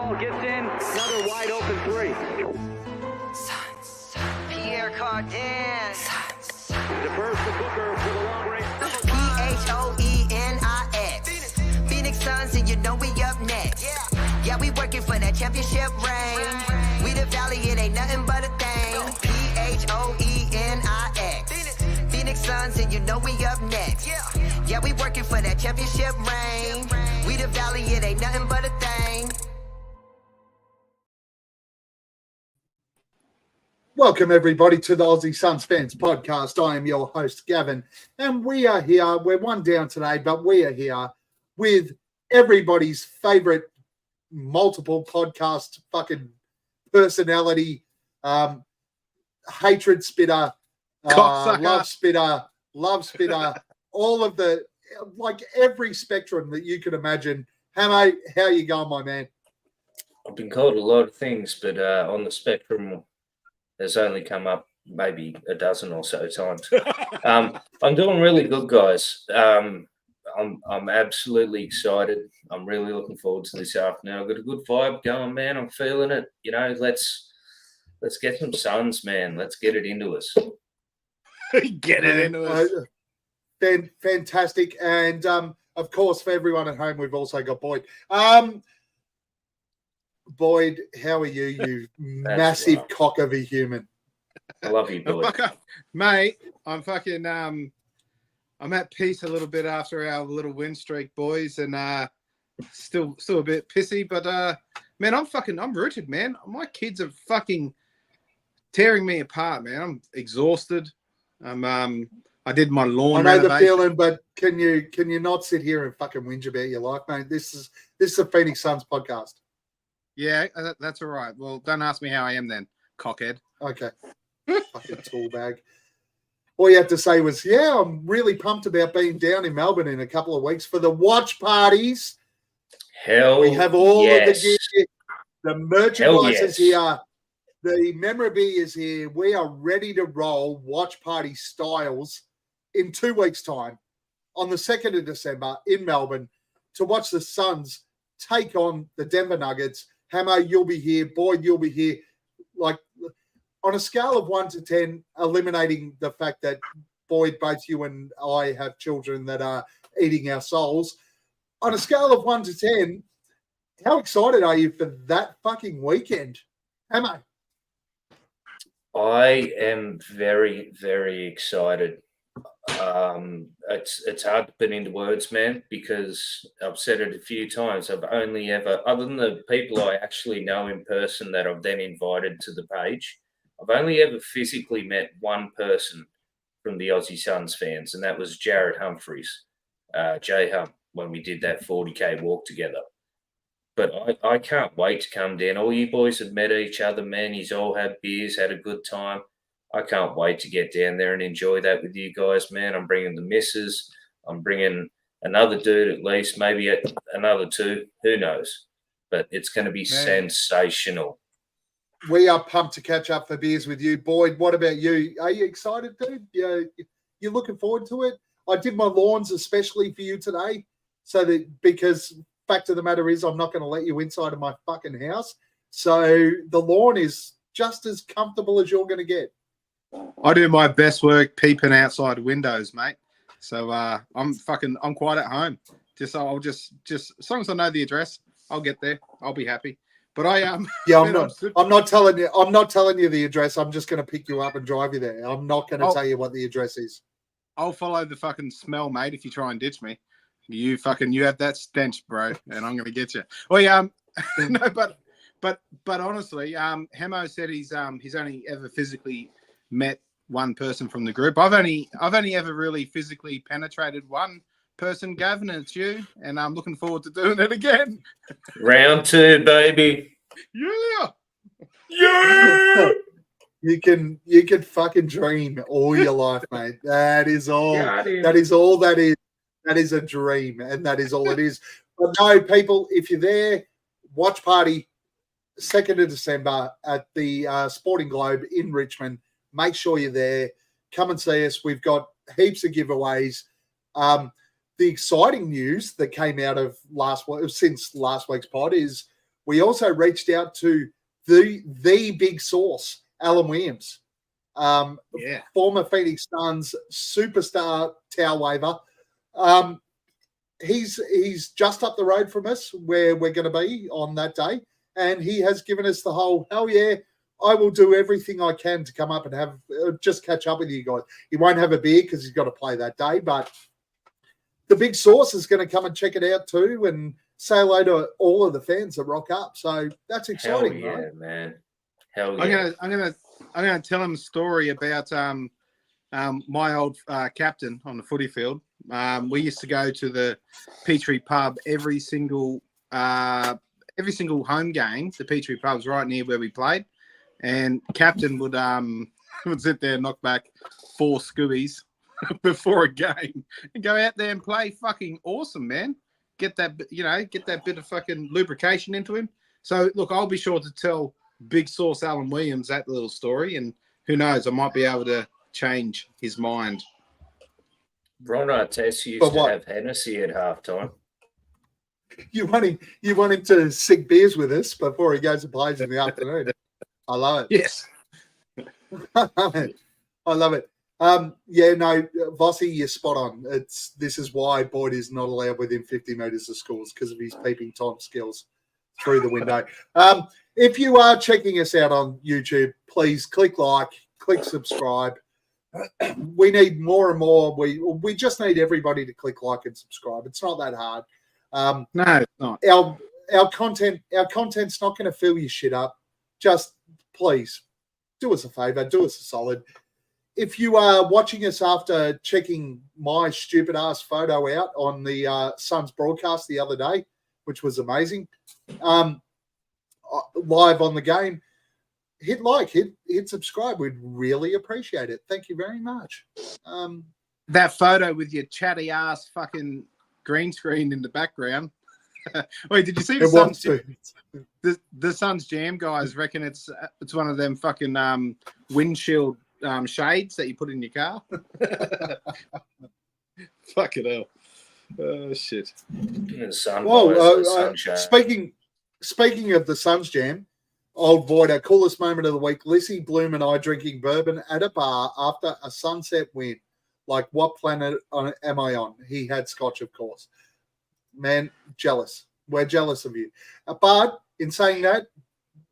ball gets in, another wide open three. Pierre Cardin. Defers to Booker for the long range. Phoenix. Phoenix Suns, and you know we up next. Yeah, we working for that championship ring. We the Valley, it ain't nothing but a thing. Phoenix. Phoenix Suns, and you know we up next. Yeah, we working for that championship ring. We the Valley, it ain't nothing but a thing. Welcome, everybody, to the Aussie Suns Fans podcast. I am your host, Gavin, and we are here. We're one down today, but we are here with everybody's favorite multiple podcast fucking personality, hatred spitter, love spitter, all of the, like every spectrum that you can imagine. Hammo, how you going, my man? I've been called a lot of things, but on the spectrum, has only come up maybe a dozen or so times. I'm doing really good, guys. I'm absolutely excited. I'm really looking forward to this afternoon. I've got a good vibe going, man. I'm feeling it. You know, let's get some Suns, man. Let's get it into us. Get it into us. Fantastic. And of course, for everyone at home, we've also got Boyd. Boyd, how are you, you massive cock of a human? I love you, Boyd. Mate, I'm fucking I'm at peace a little bit after our little win streak, boys, and still a bit pissy, but man, I'm rooted, man. My kids are fucking tearing me apart, man. I'm exhausted. I did my lawn. I know renovation. the feeling, but can you not sit here and fucking whinge about your life, mate? This is a Phoenix Suns podcast. Yeah, that's all right. Well, don't ask me how I am then, cockhead. Okay. Fucking tool bag. All you had to say was, yeah, I'm really pumped about being down in Melbourne in a couple of weeks for the watch parties. Hell, we have all yes. of the gear. The merchandise is here. The memorabilia is here. We are ready to roll watch party styles in 2 weeks' time on the 2nd of December in Melbourne to watch the Suns take on the Denver Nuggets. Hammo, you'll be here. Boyd, you'll be here. Like, on a scale of 1 to 10, eliminating the fact that, Boyd, both you and I have children that are eating our souls. On a scale of 1 to 10, how excited are you for that fucking weekend? Hammo? I am very, very excited. It's hard to put into words, man, because I've said it a few times. I've only ever, other than the people I actually know in person that I've then invited to the page, I've only ever physically met one person from the Aussie Suns fans, and that was Jared Humphreys, J Hum, when we did that 40K walk together. But I can't wait to come down. All you boys have met each other, man. You've all had beers, had a good time. I can't wait to get down there and enjoy that with you guys, man. I'm bringing the missus. I'm bringing another dude at least, maybe another two. Who knows? But it's going to be sensational. We are pumped to catch up for beers with you. Boyd, what about you? Are you excited, dude? You're looking forward to it? I did my lawns especially for you today because fact of the matter is I'm not going to let you inside of my fucking house. So the lawn is just as comfortable as you're going to get. I do my best work peeping outside windows, mate. So I'm quite at home. Just as long as I know the address, I'll get there. I'll be happy. But I am. Yeah, I'm not telling you the address. I'm just going to pick you up and drive you there. I'm not going to tell you what the address is. I'll follow the fucking smell, mate. If you try and ditch me, you have that stench, bro, and I'm going to get you. Well, yeah, no, but honestly, Hammo said he's only ever physically met one person from the group. I've only ever really physically penetrated one person, Gavin, and it's you, and I'm looking forward to doing it again. Round 2, baby. Yeah. You can fucking dream all your life, mate. That is all. That is all that is. That is a dream, and that is all it is. But no, people, if you're there, watch party 2nd of December at the Sporting Globe in Richmond. Make sure you're there. Come and see us. We've got heaps of giveaways. The exciting news that came out of since last week's pod is we also reached out to the big source, Alan Williams, former Phoenix Suns superstar towel waver. He's just up the road from us where we're going to be on that day. And he has given us the whole, hell yeah, I will do everything I can to come up and have just catch up with you guys. He won't have a beer because he's got to play that day, but the big source is going to come and check it out too and say hello to all of the fans that rock up. So that's exciting, Hell yeah, right? man. Hell yeah. I'm gonna tell him a story about my old captain on the footy field. We used to go to the Petrie pub every single home game. The Petrie pub's right near where we played, and captain would sit there and knock back 4 scoobies before a game and go out there and play fucking awesome, man. Get that bit of fucking lubrication into him. So look, I'll be sure to tell Big Source Alan Williams that little story, and who knows, I might be able to change his mind. Ron Artest used to have Hennessy at halftime. You want him to sing beers with us before he goes and plays in the afternoon. I love it. Yes. I love it. Vossi, you're spot on. This is why Boyd is not allowed within 50 metres of schools, because of his peeping Tom skills through the window. If you are checking us out on YouTube, please click like, click subscribe. We need more and more. We just need everybody to click like and subscribe. It's not that hard. No, it's not. Our content's not going to fill your shit up. Just please do us a favor, do us a solid. If you are watching us after checking my stupid ass photo out on the Suns broadcast the other day, which was amazing, live on the game, hit like, hit subscribe. We'd really appreciate it. Thank you very much. That photo with your chatty ass fucking green screen in the background. Wait, did you see the Suns Jam guys reckon it's one of them fucking windshield shades that you put in your car? Fucking hell. Oh shit. Speaking of the Suns Jam, old Void, our coolest moment of the week, Lissy, Bloom and I drinking bourbon at a bar after a sunset win. Like, what planet am I on? He had scotch, of course. Man, jealous. We're jealous of you. But in saying that,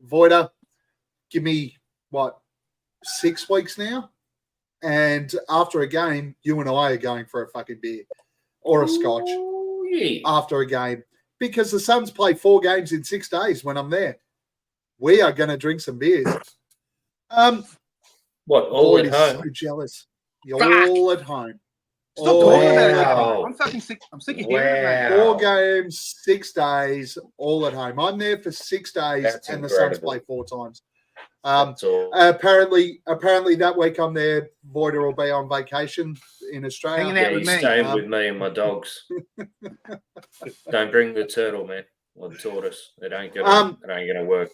Voider, give me, 6 weeks now? And after a game, you and I are going for a fucking beer or a scotch after a game. Because the Suns play 4 games in 6 days when I'm there. We are going to drink some beers. All at home? So jealous. You're all at home. Stop talking about it. I'm fucking sick. I'm sick of hearing it, mate. 4 games, 6 days, all at home. I'm there for 6 days, That's and incredible. the Suns play 4 times. Apparently that week I'm there. Voider will be on vacation in Australia. Hanging out with He's me. staying with me and my dogs. Don't bring the turtle, man, or the tortoise. It ain't gonna work.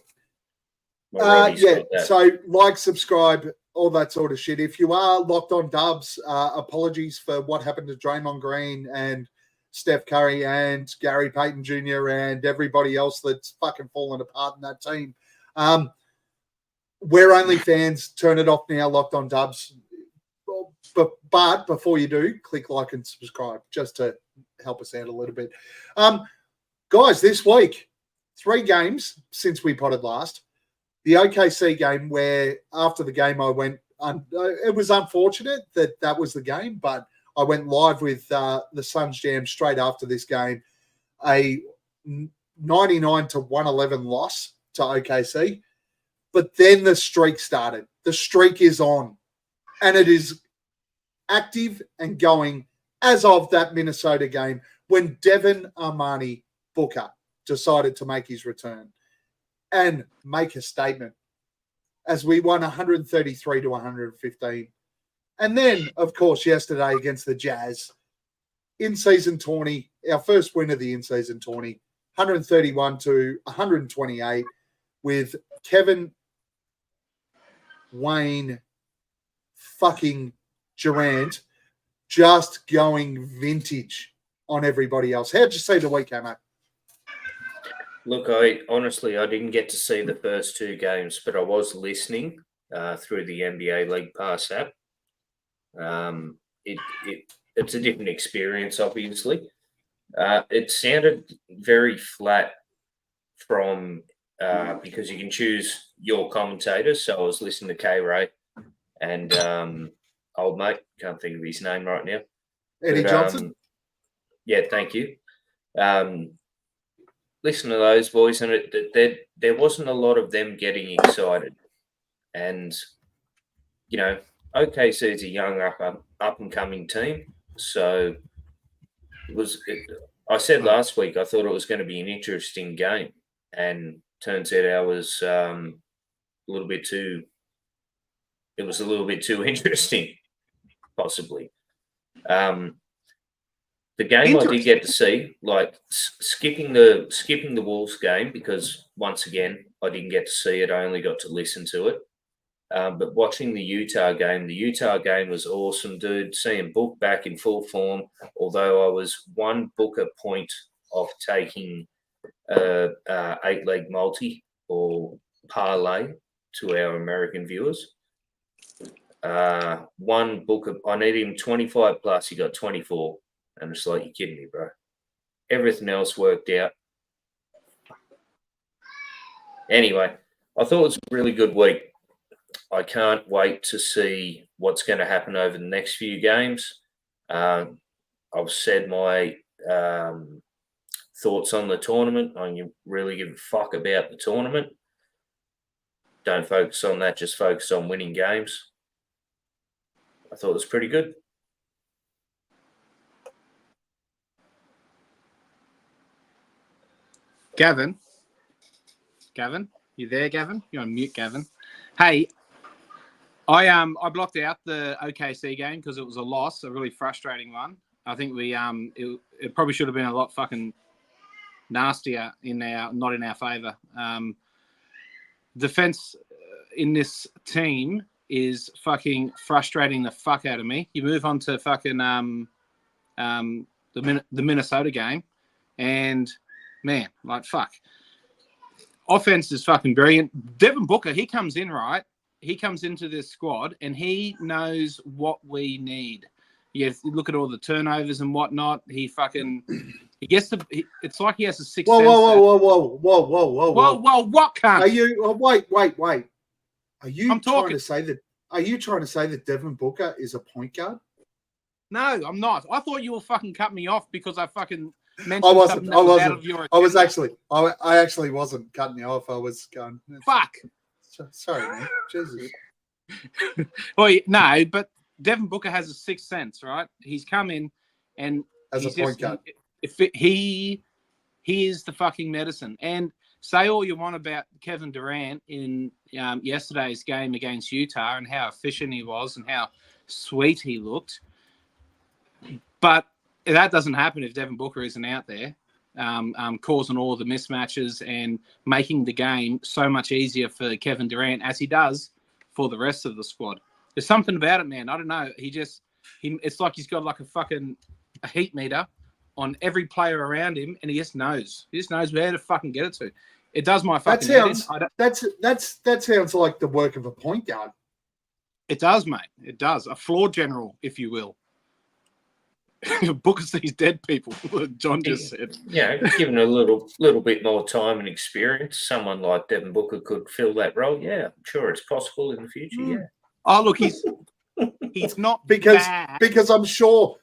So like, subscribe, all that sort of shit. If you are locked on Dubs, apologies for what happened to Draymond Green and Steph Curry and Gary Payton Jr. and everybody else that's fucking fallen apart in that team. We're only fans. Turn it off now, Locked on Dubs. But before you do, click like and subscribe just to help us out a little bit. Guys, this week, 3 games since we potted last. The OKC game, where after the game I went, it was unfortunate that was the game, but I went live with the Suns Jam straight after this game. A 99-111 loss to OKC. But then the streak started. The streak is on. And it is active and going as of that Minnesota game when Devin Armani Booker decided to make his return and make a statement as we won 133-115. And then, of course, yesterday against the Jazz, in-season tourney, our first win of the in-season tourney, 131-128, with Kevin Wayne fucking Durant just going vintage on everybody else. How'd you see the week, Hammo? Look, I didn't get to see the first two games, but I was listening through the NBA League Pass app. It's a different experience, obviously. It sounded very flat from because you can choose your commentators. So I was listening to K-Ray and old mate, can't think of his name right now. Eddie Johnson? Yeah, thank you. Listen to those boys, and there wasn't a lot of them getting excited. And, you know, OKC's a young up and coming team. So I said last week I thought it was going to be an interesting game, and turns out I was a little bit too interesting, possibly. The game I did get to see, like skipping the Wolves game, because once again I didn't get to see it. I only got to listen to it. But watching the Utah game was awesome, dude. Seeing Book back in full form, although I was one Booker point of taking 8-leg multi or parlay to our American viewers. One Booker, I need him 25 plus. He got 24. And it's like, you're kidding me, bro. Everything else worked out. Anyway, I thought it was a really good week. I can't wait to see what's going to happen over the next few games. I've said my thoughts on the tournament. I don't really give a fuck about the tournament. Don't focus on that. Just focus on winning games. I thought it was pretty good. Gavin, you there, Gavin? You're on mute, Gavin. Hey, I blocked out the OKC game because it was a loss, a really frustrating one. I think it probably should have been a lot fucking nastier not in our favour. Defense in this team is fucking frustrating the fuck out of me. You move on to fucking the Minnesota game, and man, like, fuck. Offense is fucking brilliant. Devin Booker, he comes in, right? He comes into this squad and he knows what we need. You look at all the turnovers and whatnot. He gets to. It's like he has a sixth sense. Whoa! What can't? Are you? Oh, wait! Are you trying to say that Devin Booker is a point guard? No, I'm not. I thought you were fucking cut me off because I fucking mentioned I wasn't. something that was out of your agenda. I actually wasn't cutting you off. I was going. Fuck. Sorry, man. Jesus. Well, no, but Devin Booker has a sixth sense, right? He's come in and as a point guard. He is the fucking medicine. And say all you want about Kevin Durant in yesterday's game against Utah and how efficient he was and how sweet he looked. But that doesn't happen if Devin Booker isn't out there, causing all the mismatches and making the game so much easier for Kevin Durant, as he does for the rest of the squad. There's something about it, man. I don't know. It's like he's got like a heat meter on every player around him, and he just knows. He just knows where to fucking get it to. It does my fucking head in. That sounds like the work of a point guard. It does, mate. It does. A floor general, if you will. Booker sees dead people. John just said. Yeah, given a little bit more time and experience, someone like Devin Booker could fill that role. Yeah, I'm sure it's possible in the future. Yeah. Oh, look, he's not because bad. Because I'm sure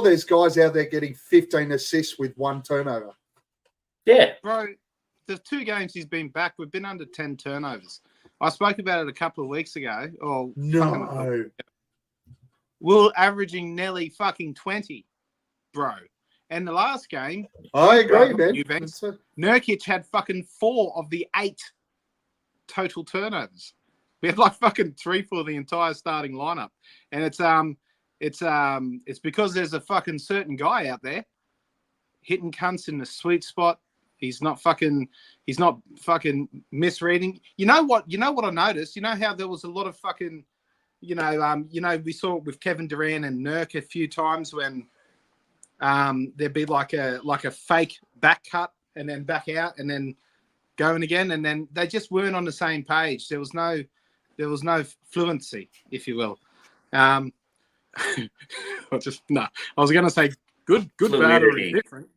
there's guys out there getting 15 assists with one turnover. Yeah, bro. The 2 games he's been back, we've been under 10 turnovers. I spoke about it a couple of weeks ago. Oh no. We're averaging nearly fucking 20, bro. And the last game, I agree, man. Nurkic had fucking 4 of the 8 total turnovers. We had like fucking 3 for the entire starting lineup, and it's because there's a fucking certain guy out there hitting cunts in the sweet spot. He's not fucking misreading. You know what I noticed? You know how there was a lot of fucking. We saw it with Kevin Durant and Nurk a few times when there'd be like a fake back cut and then back out and then going again, and then they just weren't on the same page. There was no fluency, if you will. I was going to say good, bad, or indifferent.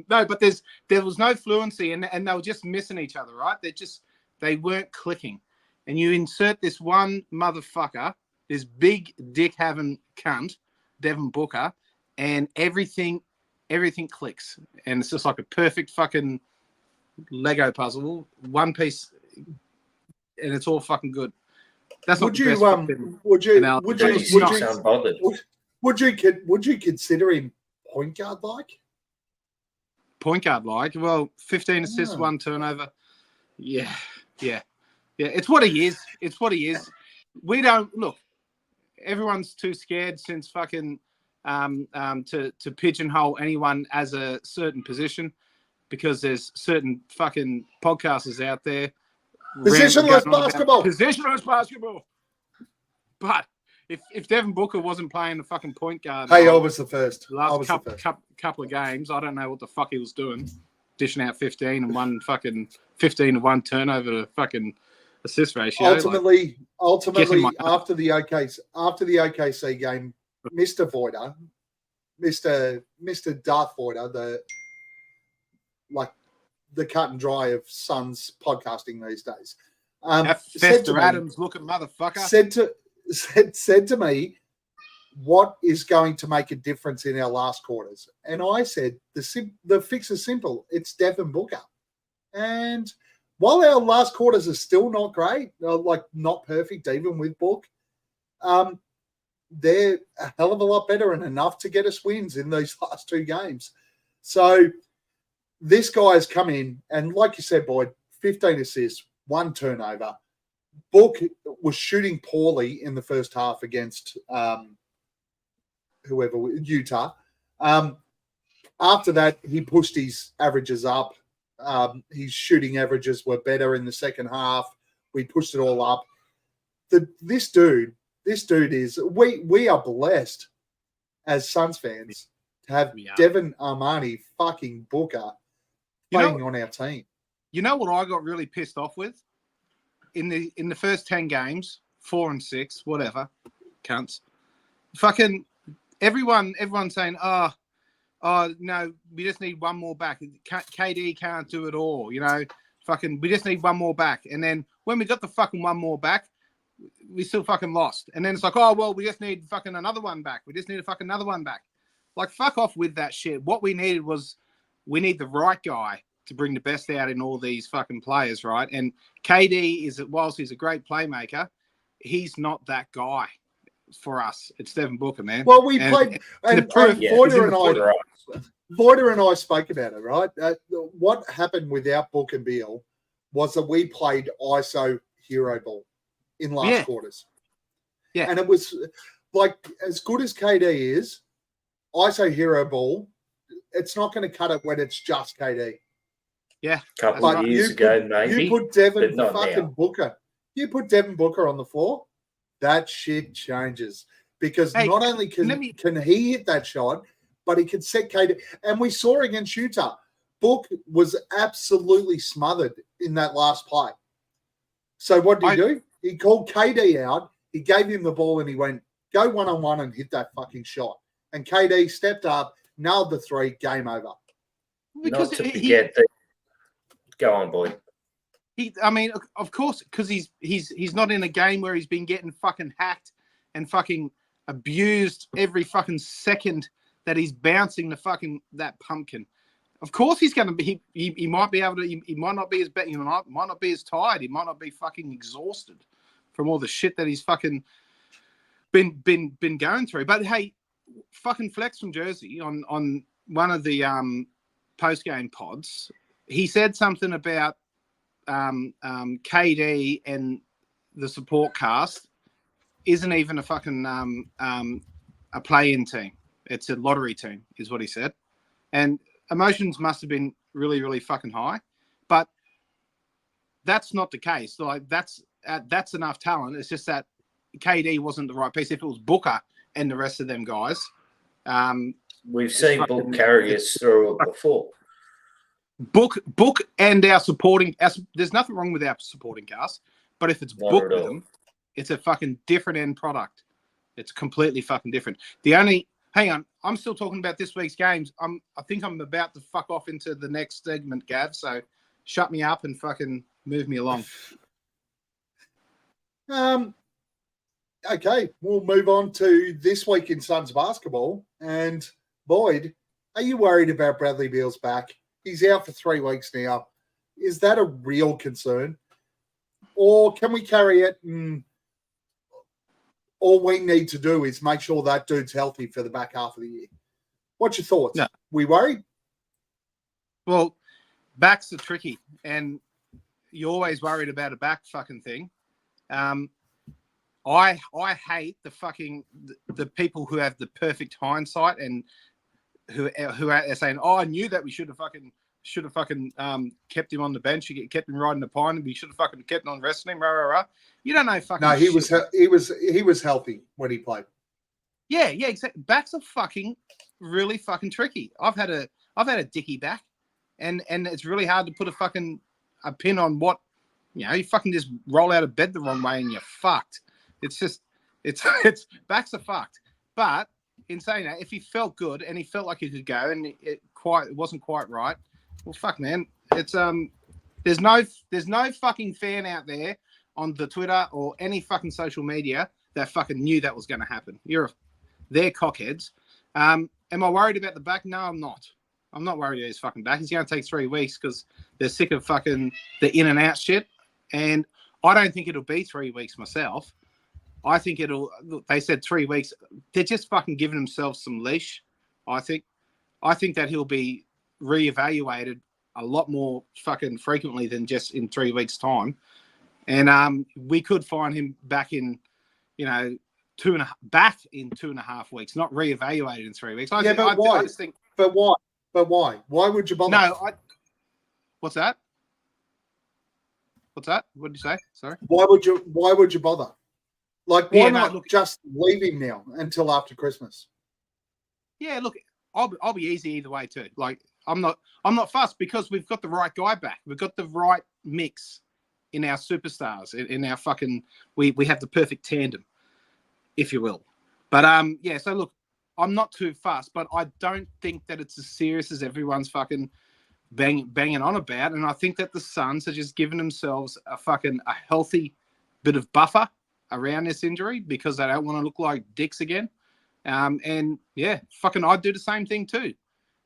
No, but there was no fluency, and they were just missing each other, right? They weren't clicking. And you insert this one motherfucker, this big dick having cunt, Devin Booker, and everything clicks, and it's just like a perfect fucking Lego puzzle, one piece, and it's all fucking good. That's not would you consider him point guard like? Point guard like? Well, 15 assists, 1 turnover. Yeah. It's what he is. We don't look. Everyone's too scared since fucking to pigeonhole anyone as a certain position, because there's certain fucking podcasters out there. Positionless basketball. But if Devin Booker wasn't playing the fucking point guard, I was the first. Last couple of games, I don't know what the fuck he was doing, dishing out 15 and 1 turnover to fucking assist ratio. Ultimately, after the OKC game, Mr. Voider, Mr. Darth Voider, the cut and dry of Suns podcasting these days, Fester Adams looking motherfucker said to me, what is going to make a difference in our last quarters? And I said, the fix is simple. It's Devin Booker. And while our last quarters are still not great, not perfect, even with Book, they're a hell of a lot better and enough to get us wins in these last 2 games. So this guy has come in, and like you said, Boyd, 15 assists, 1 turnover. Book was shooting poorly in the first half against Utah. After that, he pushed his averages up. His shooting averages were better in the second half. We pushed it all up. This dude is, we are blessed as Suns fans to have Devin Armani fucking Booker playing on our team. You know what I got really pissed off with? In the first 10 games, 4 and 6, whatever, cunts. Fucking everyone saying, oh no, we just need one more back. KD can't do it all, fucking, we just need one more back. And then when we got the fucking one more back, we still fucking lost. And then it's like, oh, well, we just need fucking another one back. We just need a fucking another one back. Like, fuck off with that shit. What we needed was, we need the right guy to bring the best out in all these fucking players, right? And KD whilst he's a great playmaker, he's not that guy for us. It's Devin Booker, man. Well, played, and Voider and I spoke about it, right? What happened without Book and Beal was that we played ISO hero ball in last quarters. Yeah. And it was like, as good as KD is, ISO hero ball, it's not going to cut it when it's just KD. Yeah. Couple of years ago, maybe. You put Devin fucking Booker. You put Devin Booker on the floor, that shit changes. Because not only can he hit that shot, but he can set KD. And we saw against Utah, Book was absolutely smothered in that last play. So what did he do? He called KD out. He gave him the ball and he went, go one-on-one and hit that fucking shot. And KD stepped up, nailed the 3, game over. Because not to forget go on, boy. Of course, because he's not in a game where he's been getting fucking hacked and fucking abused every fucking second that he's bouncing the fucking that pumpkin. Of course, he's going to be. He might be able to. He might not be as bad. Might not be as tired. He might not be fucking exhausted from all the shit that he's fucking been going through. But hey, fucking Flex from Jersey on one of the post game pods, he said something about KD and the support cast isn't even a fucking a play-in team. It's a lottery team, is what he said. And emotions must have been really, really fucking high. But that's not the case. Like that's enough talent. It's just that KD wasn't the right piece. If it was Booker and the rest of them guys, we've seen Book carry us through it before. Book and our supporting. There's nothing wrong with our supporting cast, but if it's Not booked at with all. them, it's a fucking different end product. It's completely fucking different. Hang on, I'm still talking about this week's games. I think I'm about to fuck off into the next segment, Gav. So shut me up and fucking move me along. Okay, we'll move on to this week in Suns basketball. And Boyd, are you worried about Bradley Beal's back? He's out for 3 weeks now. Is that a real concern? Or can we carry it and all we need to do is make sure that dude's healthy for the back half of the year? What's your thoughts? No. We worried? Well, backs are tricky, and you're always worried about a back fucking thing. I hate the people who have the perfect hindsight and who are saying, "Oh, I knew that we should have fucking kept him on the bench. You kept him riding the pine, and we should have fucking kept on resting him." Rah, rah, rah. You don't know fucking. No, he shit. was healthy when he played. Yeah, exactly. Backs are fucking really fucking tricky. I've had a dicky back, and it's really hard to put a pin on what, you fucking just roll out of bed the wrong way and you're fucked. It's backs are fucked. But in saying that, if he felt good and he felt like he could go and it wasn't quite right, well, fuck, man, it's there's no fucking fan out there on the Twitter or any fucking social media that fucking knew that was going to happen. They're cockheads. Am I worried about the back? No, I'm not. I'm not worried about his fucking back. He's going to take 3 weeks because they're sick of fucking the in and out shit. And I don't think it'll be 3 weeks myself. I think they said 3 weeks. They're just fucking giving themselves some leash, I think. I think that he'll be reevaluated a lot more fucking frequently than just in 3 weeks' time. And we could find him back in, 2.5 weeks, not reevaluated in 3 weeks. Why? But why? Why would you bother? No, what's that? What did you say? Sorry. Why would you bother? Like, why not just leave him now until after Christmas? Yeah, look, I'll be easy either way too. Like, I'm not fussed because we've got the right guy back. We've got the right mix in our superstars. In our fucking, we have the perfect tandem, if you will. But yeah. So look, I'm not too fussed, but I don't think that it's as serious as everyone's fucking banging on about. And I think that the Suns are just giving themselves a healthy bit of buffer around this injury because they don't want to look like dicks again. And yeah, fucking I'd do the same thing too,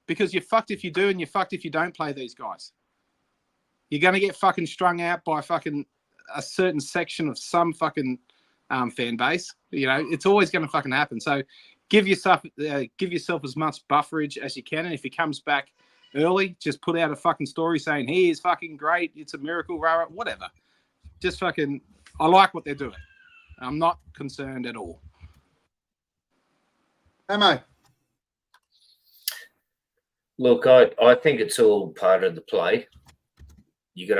because you're fucked if you do and you're fucked if you don't play these guys. You're going to get fucking strung out by fucking a certain section of some fucking fan base. It's always going to fucking happen. So give yourself as much bufferage as you can. And if he comes back early, just put out a fucking story saying he is fucking great. It's a miracle, rah, whatever. Just fucking, I like what they're doing. I'm not concerned at all. Hammo. Look, I think it's all part of the play. You got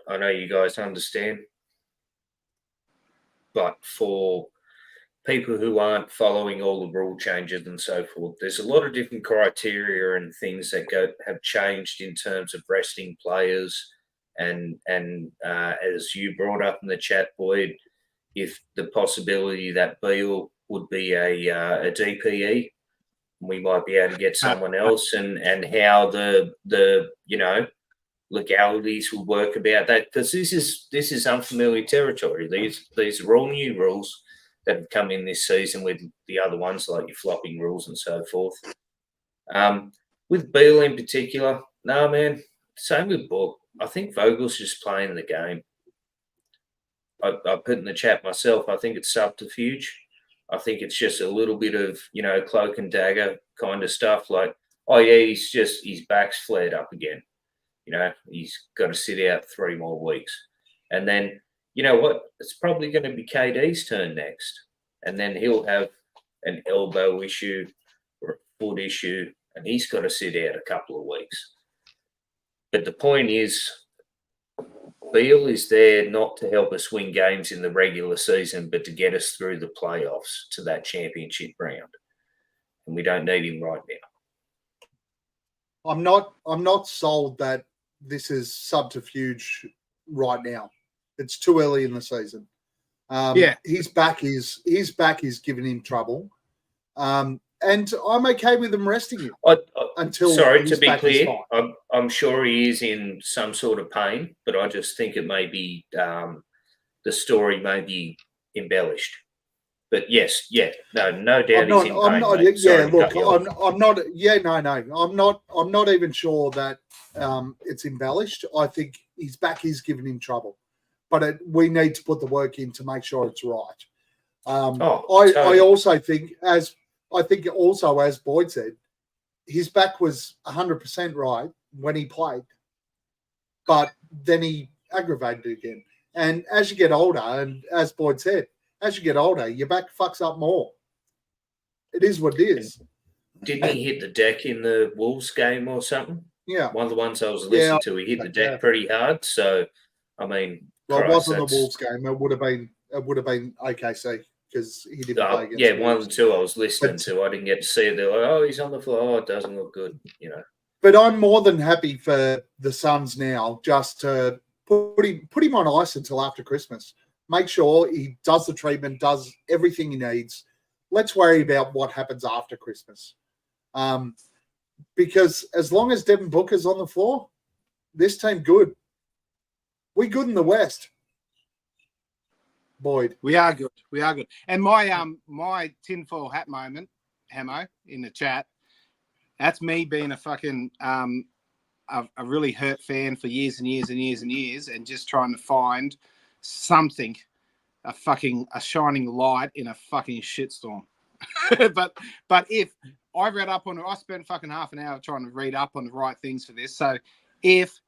I know you guys understand, but for people who aren't following all the rule changes and so forth, there's a lot of different criteria and things that have changed in terms of resting players. And as you brought up in the chat, Boyd, if the possibility that Beal would be a DPE, we might be able to get someone else, and how the legalities will work about that, because this is unfamiliar territory. These are all new rules that have come in this season with the other ones like your flopping rules and so forth. With Beal in particular, no, man, same with Book. I think Vogel's just playing the game. I put in the chat myself, I think it's subterfuge. I think it's just a little bit of, cloak and dagger kind of stuff. Like, oh yeah, his back's flared up again. He's got to sit out 3 more weeks. And then, you know what? It's probably going to be KD's turn next. And then he'll have an elbow issue or a foot issue, and he's got to sit out a couple of weeks. But the point is, Beal is there not to help us win games in the regular season, but to get us through the playoffs to that championship round. And we don't need him right now. I'm not sold that this is subterfuge right now. It's too early in the season. His back is giving him trouble. And I'm okay with him resting him until. Sorry, to be clear, I'm sure he is in some sort of pain, but I just think it may be the story may be embellished. But yes, no doubt he's in pain. I'm not even sure that it's embellished. I think his back is giving him trouble, but we need to put the work in to make sure it's right. Totally. I also think, as Boyd said, his back was 100% right when he played, but then he aggravated it again. And as you get older, and as Boyd said, as you get older, your back fucks up more. It is what it is. Didn't he hit the deck in the Wolves game or something? Yeah. One of the ones I was listening to, he hit the deck pretty hard. So, I mean, well, it wasn't the Wolves game. It would have been OKC because he didn't play against. Yeah, one of the two I was listening to. I didn't get to see it. They're like, oh, he's on the floor. Oh, it doesn't look good, you know. But I'm more than happy for the Suns now just to put him on ice until after Christmas. Make sure he does the treatment, does everything he needs. Let's worry about what happens after Christmas. Because as long as Devin Booker's on the floor, this team good. We good in the West. Boyd. We are good. And my tinfoil hat moment, Hammo, in the chat, that's me being a fucking a really hurt fan for years and years and years and years, and just trying to find something, a shining light in a fucking shitstorm. but if I spent fucking half an hour trying to read up on the right things for this. So if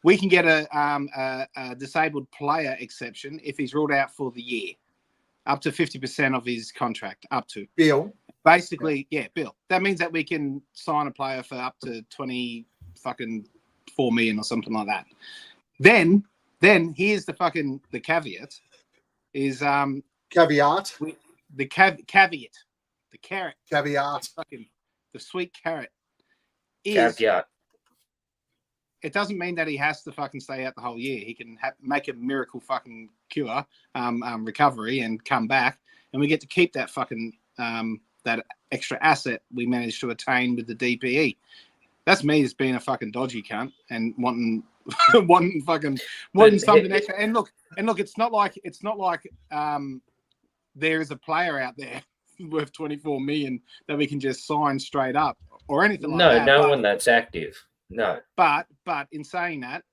we can get a disabled player exception if he's ruled out for the year, up to 50% of his contract, up to Bill. Basically, yeah, Bill. That means that we can sign a player for up to 24 million or something like that. Then here's the caveat is caveat. The caveat. The carrot. Caveat. The sweet carrot. Caveat. It doesn't mean that he has to stay out the whole year. He can make a miracle cure, recovery, and come back, and we get to keep that that extra asset we managed to attain with the DPE. That's me just being a dodgy cunt and wanting something extra. And look, it's not like there is a player out there worth 24 million that we can just sign straight up or anything like that. No one that's active. No. But in saying that,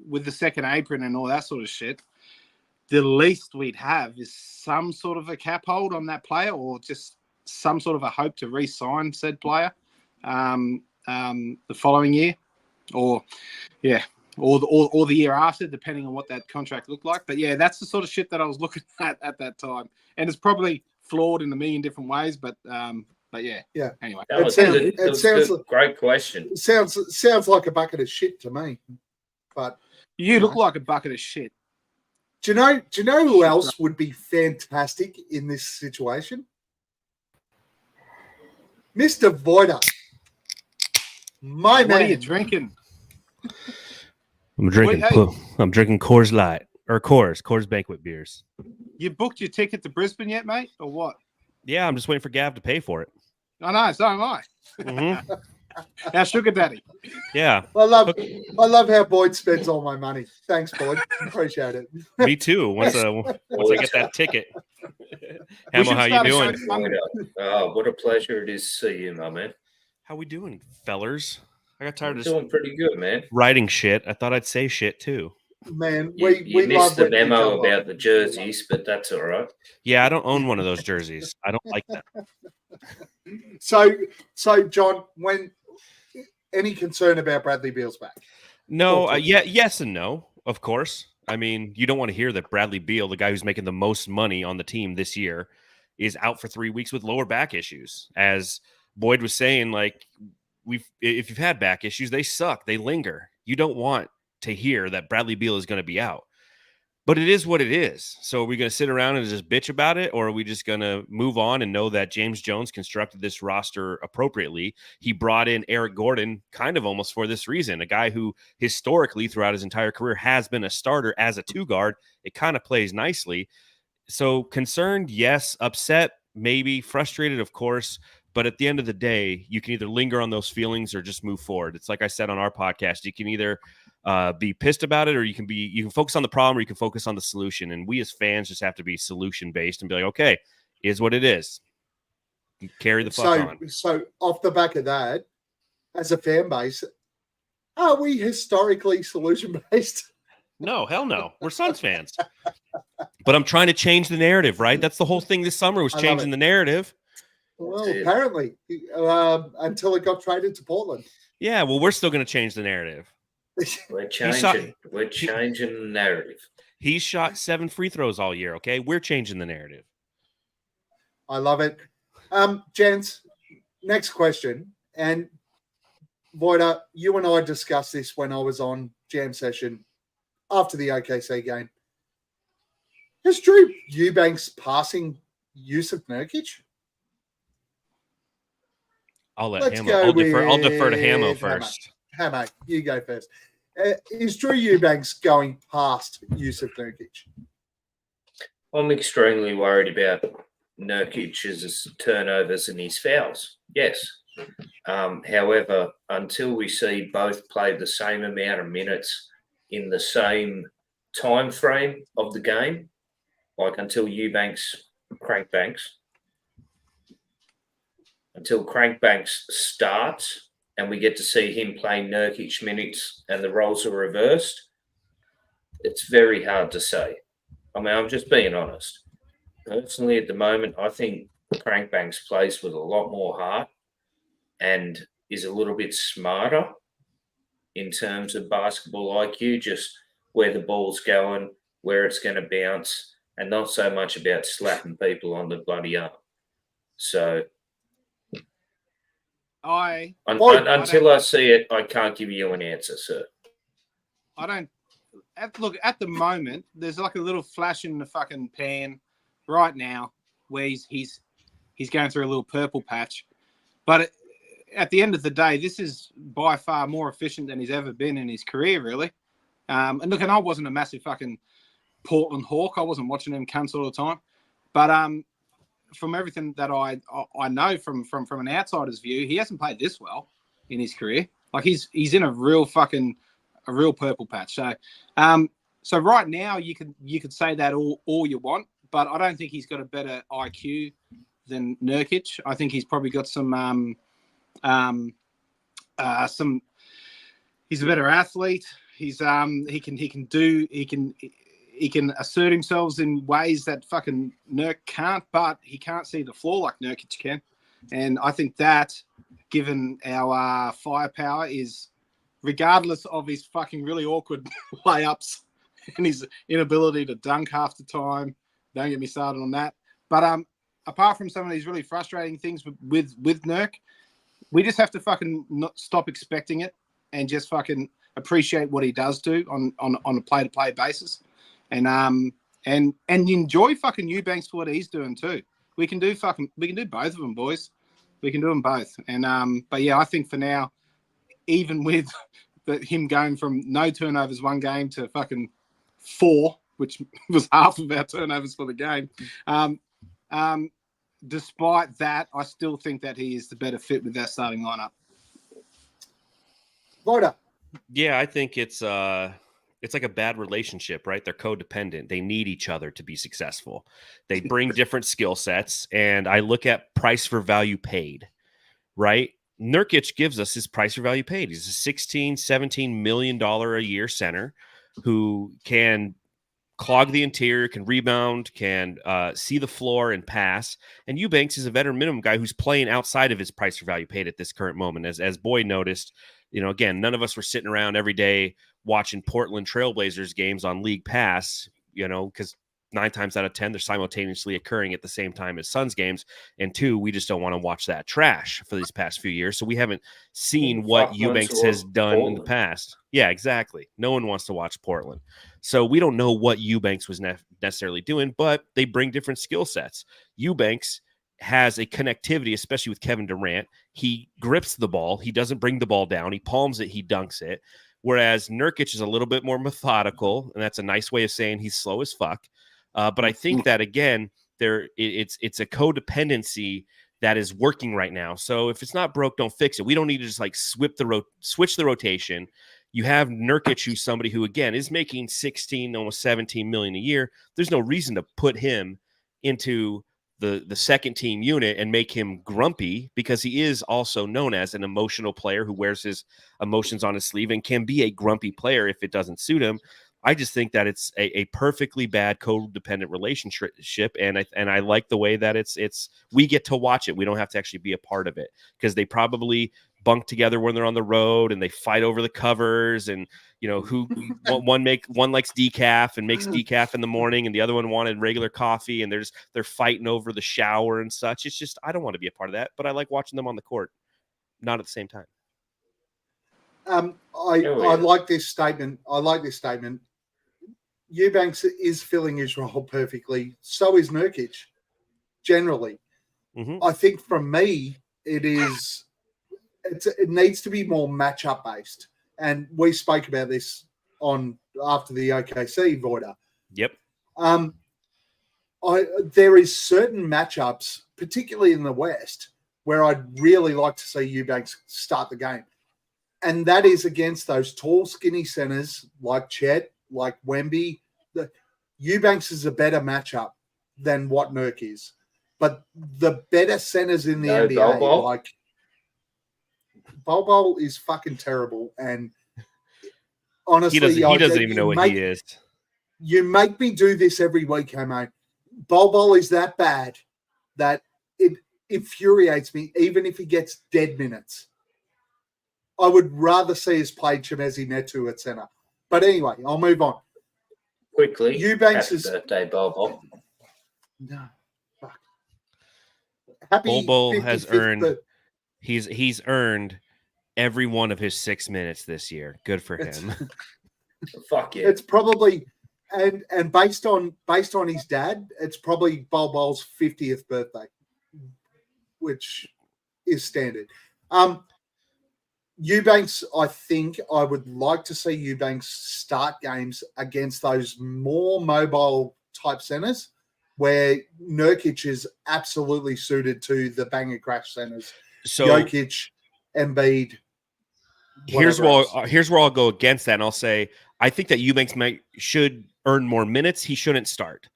with the second apron and all that sort of shit, the least we'd have is some sort of a cap hold on that player, or just some sort of a hope to re-sign said player the following year, or the year after, depending on what that contract looked like. But yeah, that's the sort of shit that I was looking at that time, and it's probably flawed in a million different ways. But yeah. Anyway, it sounds like, great question. Sounds like a bucket of shit to me. But you look like a bucket of shit. Do you know who else would be fantastic in this situation? Mr. Voida. What are you drinking? I'm drinking Coors Light or Coors Banquet beers. You booked your ticket to Brisbane yet, mate, or what? Yeah, I'm just waiting for Gav to pay for it. I know, so am I. Mm-hmm. Our sugar daddy. Yeah. I love how Boyd spends all my money. Thanks, Boyd. Appreciate it. Me too. Once I get that ticket. Hammo, how you doing? Oh, what a pleasure it is to see you, my man. How we doing, fellers? I got tired of doing pretty good, man. Writing shit. I thought I'd say shit too. Man, we missed the memo about the jerseys, but that's all right. Yeah, I don't own one of those jerseys. I don't like that. So John, when any concern about Bradley Beal's back? No, yes and no, of course. I mean, you don't want to hear that Bradley Beal, the guy who's making the most money on the team this year, is out for 3 weeks with lower back issues. As Boyd was saying, like, if you've had back issues, they suck. They linger. You don't want to hear that Bradley Beal is going to be out. But it is what it is. So are we going to sit around and just bitch about it, or are we just going to move on and know that James Jones constructed this roster appropriately? He brought in Eric Gordon kind of almost for this reason, a guy who historically throughout his entire career has been a starter as a two guard. It kind of plays nicely. So concerned, yes. Upset, maybe. Frustrated, of course. But at the end of the day, you can either linger on those feelings or just move forward. It's like I said on our podcast, you can either be pissed about it, or you can focus on the problem, or you can focus on the solution. And we as fans just have to be solution based and be like, okay, is what it is. Carry the fuck on. So off the back of that, as a fan base, are we historically solution based? No, hell no. We're Suns fans. But I'm trying to change the narrative, right? That's the whole thing this summer, was changing the narrative. Well, apparently, until it got traded to Portland. Yeah, well, we're still going to change the narrative. We're changing the narrative. He shot 7 free throws all year, okay? We're changing the narrative. I love it. Gents, next question. And Voida, you and I discussed this when I was on Jam Session after the OKC game. Is Drew Eubanks passing Yusuf Nurkic? I'll let Hammo. I'll defer to Hammo first. Hammo, you go first. Is Drew Eubanks going past Yusuf Nurkic? I'm extremely worried about Nurkic's turnovers and his fouls. Yes. However, until we see both play the same amount of minutes in the same time frame of the game, like until until Crankbanks starts and we get to see him play Nurkic minutes and the roles are reversed, it's very hard to say. I mean, I'm just being honest. Personally, at the moment, I think Crankbanks plays with a lot more heart and is a little bit smarter in terms of basketball IQ, just where the ball's going, where it's going to bounce, and not so much about slapping people on the bloody arm. So until I see it, I can't give you an answer, sir. Look, at the moment, there's like a little flash in the fucking pan right now where he's going through a little purple patch. But at the end of the day, this is by far more efficient than he's ever been in his career, really. And look, and I wasn't a massive fucking Portland Hawk. I wasn't watching them cunts all the time. But from everything that I know from an outsider's view, he hasn't played this well in his career. Like he's in a real purple patch. So right now you could say that all you want, but I don't think he's got a better IQ than Nurkic. I think he's probably got some. He's a better athlete. He can assert himself in ways that fucking Nurk can't, but he can't see the floor like Nurkic can. And I think that, given our firepower, is, regardless of his fucking really awkward layups and his inability to dunk half the time, don't get me started on that. But apart from some of these really frustrating things with Nurk, we just have to fucking not stop expecting it and just fucking appreciate what he does do on a play-to-play basis. And enjoy fucking Eubanks for what he's doing too. We can do both of them, boys. We can do them both. And but yeah, I think for now, even with him going from no turnovers one game to fucking 4, which was half of our turnovers for the game. Despite that, I still think that he is the better fit with that starting lineup. Voda. Yeah, I think it's like a bad relationship, right? They're codependent. They need each other to be successful. They bring different skill sets, and I look at price for value paid, right? Nurkic gives us his price for value paid. He's a $16-17 million a year center who can clog the interior, can rebound, can see the floor and pass. And Eubanks is a veteran minimum guy who's playing outside of his price for value paid at this current moment. As Boyd noticed, again, none of us were sitting around every day watching Portland Trailblazers games on League Pass, because 9 times out of 10, they're simultaneously occurring at the same time as Suns games. And 2, we just don't want to watch that trash for these past few years. So we haven't seen what Eubanks has done in the past. Yeah, exactly. No one wants to watch Portland. So we don't know what Eubanks was necessarily doing, but they bring different skill sets. Eubanks has a connectivity, especially with Kevin Durant. He grips the ball. He doesn't bring the ball down. He palms it. He dunks it. Whereas Nurkic is a little bit more methodical, and that's a nice way of saying he's slow as fuck. But I think that, again, it's a codependency that is working right now. So if it's not broke, don't fix it. We don't need to just like switch the rotation. You have Nurkic, who's somebody who, again, is making 16, almost 17 million a year. There's no reason to put him into the second team unit and make him grumpy, because he is also known as an emotional player who wears his emotions on his sleeve and can be a grumpy player if it doesn't suit him. I just think that it's a perfectly bad codependent relationship, and I like the way that it's we get to watch it. We don't have to actually be a part of it, because they probably bunk together when they're on the road and they fight over the covers, and who one likes decaf and makes decaf in the morning, and the other one wanted regular coffee, and they're fighting over the shower and such. It's just, I don't want to be a part of that, but I like watching them on the court, not at the same time. I like this statement. Eubanks is filling his role perfectly. So is Nurkic, generally. Mm-hmm. I think from me, it needs to be more matchup based. And we spoke about this after the OKC Voida. Yep. There is certain matchups, particularly in the West, where I'd really like to see Eubanks start the game. And that is against those tall, skinny centers like Chet, like Wemby. Eubanks is a better matchup than what Nurk is. But the better centers in the NBA, like Bol is fucking terrible. And honestly, he doesn't even know what he is. You make me do this every week, Hammo. Bol is that bad that it infuriates me, even if he gets dead minutes. I would rather see us play Chimezie Metu at center. But anyway, I'll move on. Quickly, Eubanks happy birthday, Bol. No, fuck. Happy Bol has 55th earned. He's earned every one of his 6 minutes this year. Good for him. Fuck yeah! It's probably and based on his dad, it's probably Bol's 50th birthday, which is standard. Eubanks, I think I would like to see Eubanks start games against those more mobile type centers where Nurkic is absolutely suited to the banger crash centers. So Jokic, Embiid. Here's where I'll go against that, and I'll say I think that Eubanks should earn more minutes. He shouldn't start.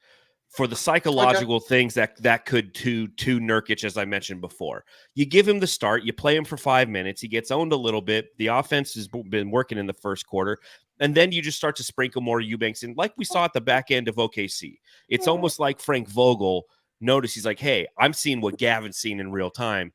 For the psychological things that could to Nurkic, as I mentioned before. You give him the start, you play him for 5 minutes, he gets owned a little bit, the offense has been working in the first quarter, and then you just start to sprinkle more Eubanks in, like we saw at the back end of OKC. It's almost like Frank Vogel noticed, he's like, hey, I'm seeing what Gavin's seen in real time.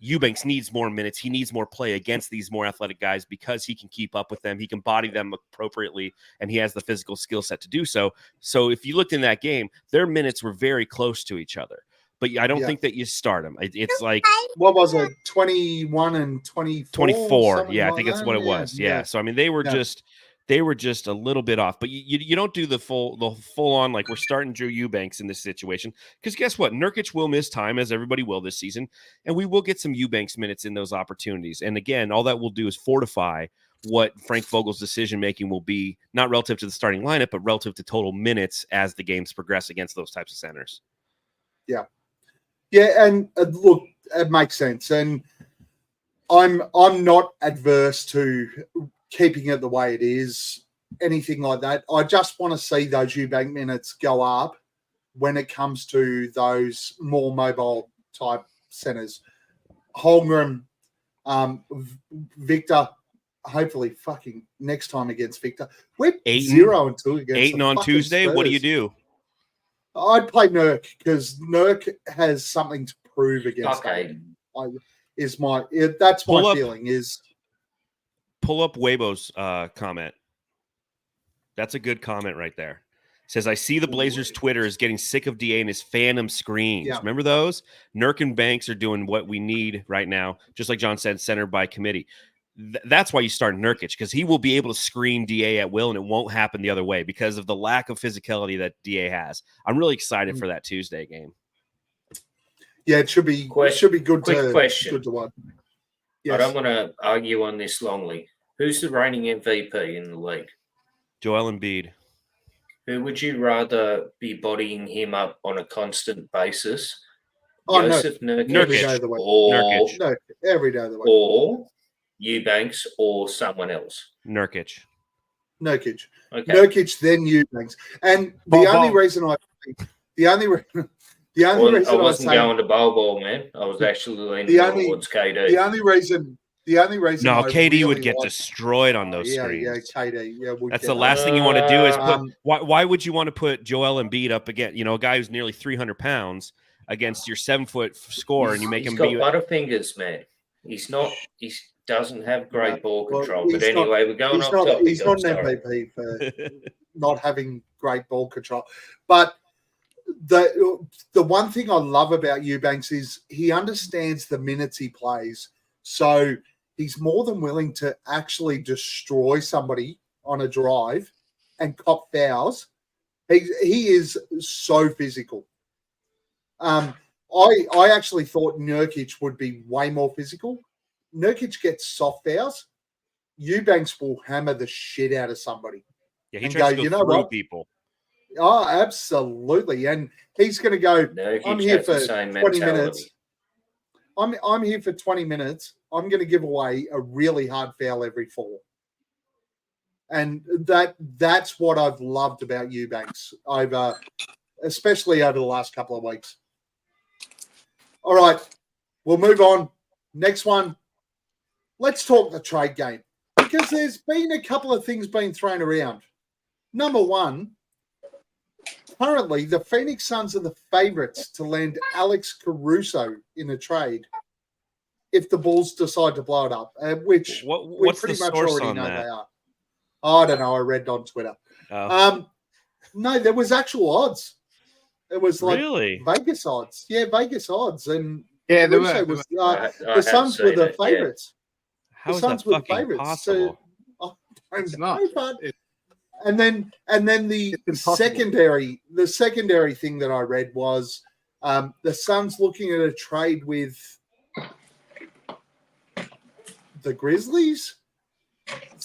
Eubanks needs more minutes. He needs more play against these more athletic guys because he can keep up with them. He can body them appropriately, and he has the physical skill set to do so. So if you looked in that game, their minutes were very close to each other. But I don't think that you start them. It's like... What was it? 21 and 24? 24. Yeah, I think that's what it was. Yeah. So, I mean, they were just a little bit off, but you don't do the full on, like, we're starting Drew Eubanks in this situation, because guess what? Nurkic will miss time, as everybody will this season, and we will get some Eubanks minutes in those opportunities. And again, all that will do is fortify what Frank Vogel's decision making will be, not relative to the starting lineup, but relative to total minutes as the games progress against those types of centers. Yeah, and look, it makes sense, and I'm not adverse to keeping it the way it is, anything like that. I just want to see those Eubank minutes go up when it comes to those more mobile type centers. Holmgren, Victor, hopefully fucking next time against Victor. We're 0-2 against Ayton on Tuesday. Spurs. What do? I'd play Nurk because Nurk has something to prove against Ayton. That's my feeling is... Pull up Weibo's comment. That's a good comment right there. It says, I see the Blazers' Twitter is getting sick of DA and his phantom screens. Yeah. Remember those? Nurk and Banks are doing what we need right now, just like John said, center by committee. that's why you start Nurkic, because he will be able to screen DA at will, and it won't happen the other way because of the lack of physicality that DA has. I'm really excited for that Tuesday game. Yeah, it should be good question. Good to watch. Yes. I don't want to argue on this longly. Who's the reigning MVP in the league? Joel Embiid. Who would you rather be bodying him up on a constant basis? Oh, Joseph Nurkic. Nurkic, every day of the week. Or Eubanks, or someone else? Nurkic. Okay. Nurkic, then Eubanks. And the only reason I wasn't going to Bol, man. I was actually leaning towards KD. The only reason. No, KD really would get destroyed on those screens. Yeah, KD. Yeah, that's the last thing you want to do is put. Why would you want to put Joel Embiid up again? A guy who's nearly 300 pounds against your 7-foot score, and you make him be butterfingers, man. He's not. He doesn't have great ball control. But anyway, we're going off topic. He's not an MVP for not having great ball control. But the one thing I love about Eubanks is he understands the minutes he plays. So he's more than willing to actually destroy somebody on a drive and cop fouls. He is so physical. I actually thought Nurkic would be way more physical. Nurkic gets soft fouls. Eubanks will hammer the shit out of somebody. Yeah, he tries to go through people. Oh, absolutely. And he's going to go, I'm here for 20 minutes. I'm here for 20 minutes. I'm going to give away a really hard foul every 4. And that's what I've loved about Eubanks especially over the last couple of weeks. All right, we'll move on. Next one. Let's talk the trade game, because there's been a couple of things being thrown around. Number one, currently the Phoenix Suns are the favorites to land Alex Caruso in a trade if the Bulls decide to blow it up, which we pretty much already know they are. I don't know. I read on Twitter. Oh. No, there was actual odds. It was like really? Vegas odds. Yeah, Vegas odds. And yeah, the Suns were the favorites. How is that fucking possible? It's not. And then the secondary thing that I read was the Suns looking at a trade with the Grizzlies.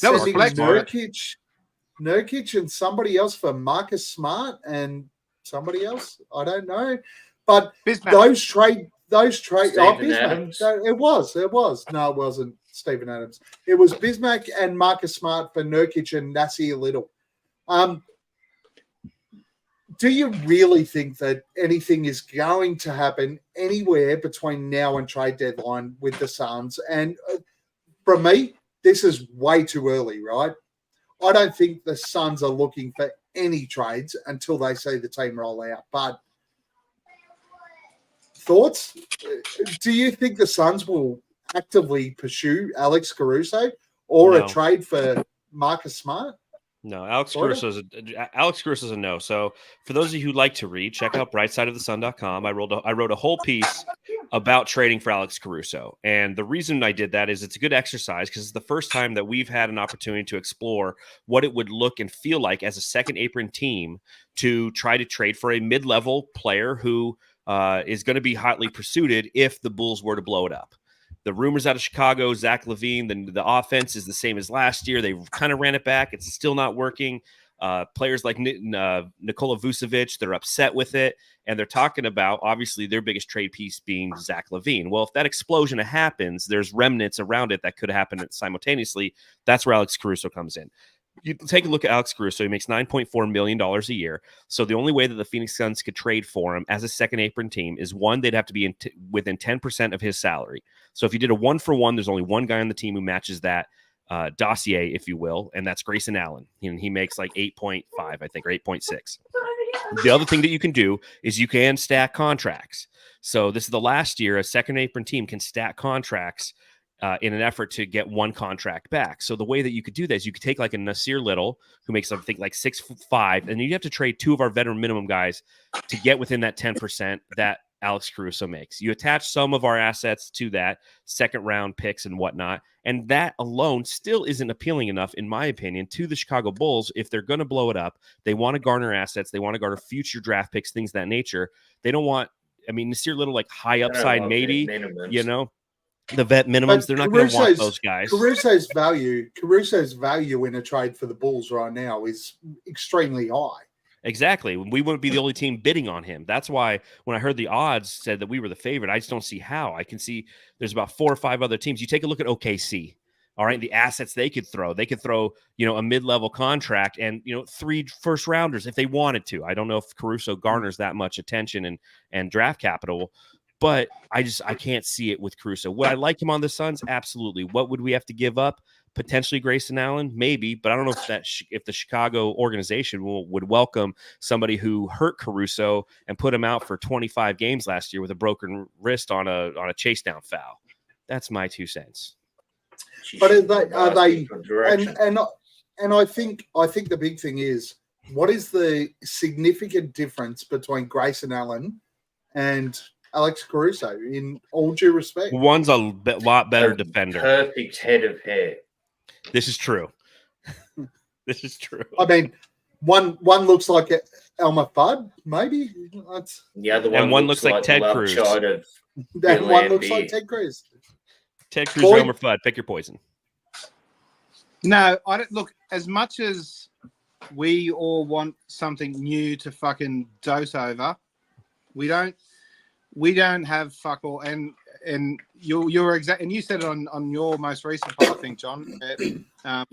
That was Nurkic and somebody else for Marcus Smart and somebody else. I don't know. But Bismack. those trade Adams. It was. No, it wasn't Stephen Adams. It was Bismack and Marcus Smart for Nurkic and Nasir Little. Do you really think that anything is going to happen anywhere between now and trade deadline with the Suns? And from me, this is way too early, right? I don't think the Suns are looking for any trades until they see the team roll out. But thoughts? Do you think the Suns will actively pursue Alex Caruso or a trade for Marcus Smart? No, Alex Caruso is a no. So for those of you who like to read, check out brightsideofthesun.com. I wrote a whole piece about trading for Alex Caruso. And the reason I did that is it's a good exercise because it's the first time that we've had an opportunity to explore what it would look and feel like as a second apron team to try to trade for a mid-level player who is going to be hotly pursued if the Bulls were to blow it up. The rumors out of Chicago, Zach LaVine, the offense is the same as last year. They kind of ran it back. It's still not working. Players like Nikola Vucevic, they're upset with it. And they're talking about, obviously, their biggest trade piece being Zach LaVine. Well, if that explosion happens, there's remnants around it that could happen simultaneously. That's where Alex Caruso comes in. You take a look at Alex Caruso. He makes $9.4 million a year. So the only way that the Phoenix Suns could trade for him as a second apron team is one, they'd have to be within 10% of his salary. So if you did a 1-for-1, there's only one guy on the team who matches that dossier, if you will, and that's Grayson Allen. He makes like 8.5, I think, or 8.6. The other thing that you can do is you can stack contracts. So this is the last year a second apron team can stack contracts in an effort to get one contract back. So the way that you could do that is you could take like a Nasir Little, who makes, I think, like 6'5", and you have to trade two of our veteran minimum guys to get within that 10% that Alex Caruso makes. You attach some of our assets to that, second round picks and whatnot, and that alone still isn't appealing enough, in my opinion, to the Chicago Bulls. If they're going to blow it up, they want to garner assets, they want to garner future draft picks, things of that nature. They don't want, I mean, Nasir Little, like high upside, maybe, the vet minimums. They're not going to want those guys. Caruso's value in a trade for the Bulls right now is extremely high. Exactly. We wouldn't be the only team bidding on him. That's why when I heard the odds said that we were the favorite, I just don't see how. I can see there's about 4 or 5 other teams. You take a look at OKC. All right, the assets they could throw. They could throw, a mid-level contract and, 3 first-rounders if they wanted to. I don't know if Caruso garners that much attention and draft capital, but I can't see it with Caruso. Would I like him on the Suns? Absolutely. What would we have to give up? Potentially Grayson Allen, maybe, but I don't know if the Chicago organization would welcome somebody who hurt Caruso and put him out for 25 games last year with a broken wrist on a chase down foul. That's my 2 cents. But are they? And I think the big thing is, what is the significant difference between Grayson Allen and Alex Caruso? In all due respect, one's a lot better defender. Perfect head of hair. This is true. This is true. I mean, one looks like Elmer Fudd, maybe. The other one looks like Ted Cruz. That one looks like Ted Cruz. Ted Cruz or Elmer Fudd. Pick your poison. No, I don't. Look, as much as we all want something new to fucking dose over, we don't have fuck all. And you're exact, and you said it on your most recent part, I think, John.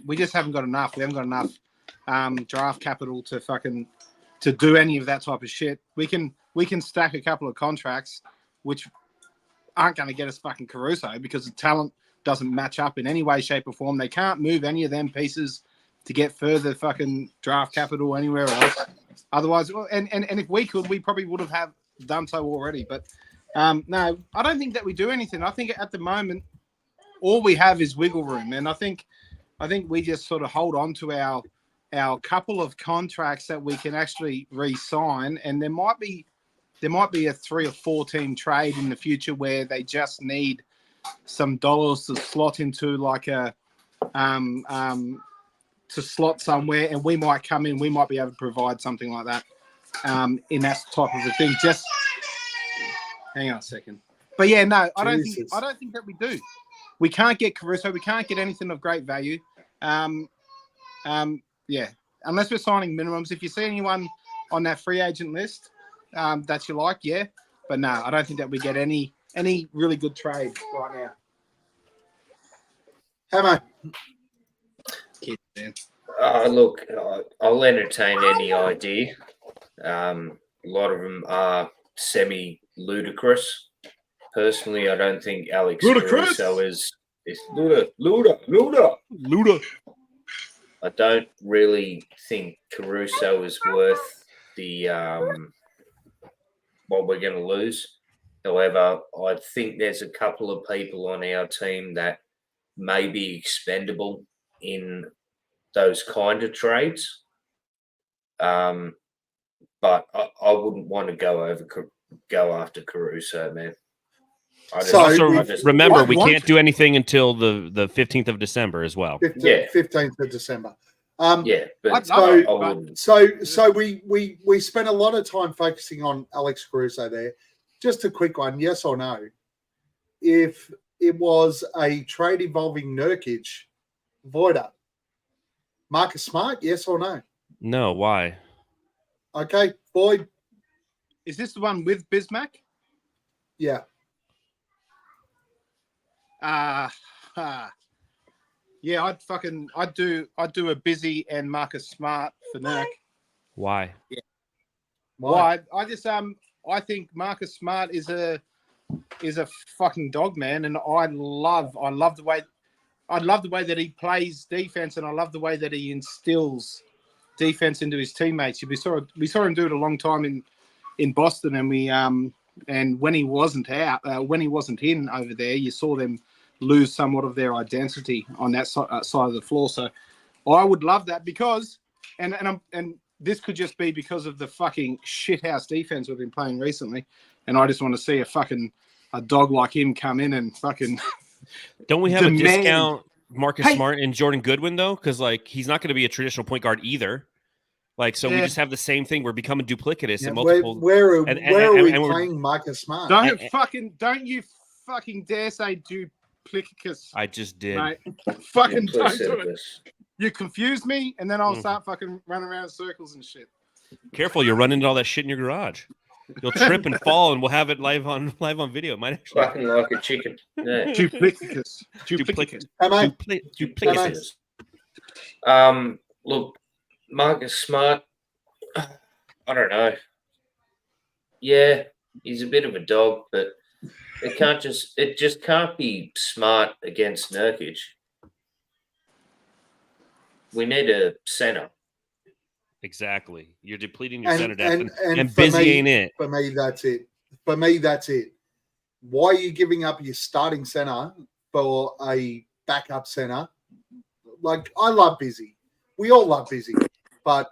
We just haven't got enough. We haven't got enough draft capital to do any of that type of shit. We can stack a couple of contracts, which aren't going to get us fucking Caruso because the talent doesn't match up in any way, shape, or form. They can't move any of them pieces to get further fucking draft capital anywhere else. Otherwise, and if we could, we probably would have done so already. But no, I don't think that we do anything. I think at the moment, all we have is wiggle room, and I think we just sort of hold on to our couple of contracts that we can actually re-sign, and there might be a 3 or 4 team trade in the future where they just need some dollars to slot into like a to slot somewhere, and we might come in. We might be able to provide something like that in that type of a thing. Just hang on a second. But yeah, no, I don't think that we do. We can't get Caruso. We can't get anything of great value. Yeah, unless we're signing minimums. If you see anyone on that free agent list that you like, yeah. But no, I don't think that we get any really good trade right now. Hammo. Look, I'll entertain any idea. A lot of them are semi-ludicrous. Personally, I don't think Alex Caruso is Luda. I don't really think Caruso is worth the what we're going to lose. However, I think there's a couple of people on our team that may be expendable in those kind of trades. But I wouldn't want to go after Caruso, man. Remember, we can't do anything until the 15th of December as well. 15th of December. But so we spent a lot of time focusing on Alex Caruso there. Just a quick one, yes or no? If it was a trade involving Nurkic, Voida, Marcus Smart, yes or no? No, why? Okay, Boyd. Is this the one with Bismack? Yeah. Yeah, I'd do a Busy and Marcus Smart for Nurk. Why? Yeah. Why? I think Marcus Smart is a fucking dog, man, and I love the way that he plays defense, and I love the way that he instills defense into his teammates. We saw him do it a long time in Boston, and and when he wasn't in over there, you saw them lose somewhat of their identity on that side of the floor. So I would love that because, and this could just be because of the fucking shithouse defense we've been playing recently, and I just want to see a dog like him come in and fucking. Don't we have demand. a discount Marcus Smart and Jordan Goodwin though? Because like he's not going to be a traditional point guard either. Like so, we just have the same thing. We're becoming duplicitous in multiple. Where are we playing Marcus Smart? Don't you fucking dare say duplicitous. I just did. Mate. Fucking don't do it. You confuse me, and then I'll start fucking running around in circles and shit. Careful, you're running into all that shit in your garage. You'll trip and fall, and we'll have it live on video. It might actually fucking like a chicken. Yeah. Duplicitous. Duplicitous. Look, Marcus Smart. I don't know. Yeah, he's a bit of a dog, but it just can't be Smart against Nurkic. We need a center. Exactly. You're depleting your center depth, and Busy Busy ain't it. For me, that's it. Why are you giving up your starting center for a backup center? Like, I love Busy. We all love Busy. But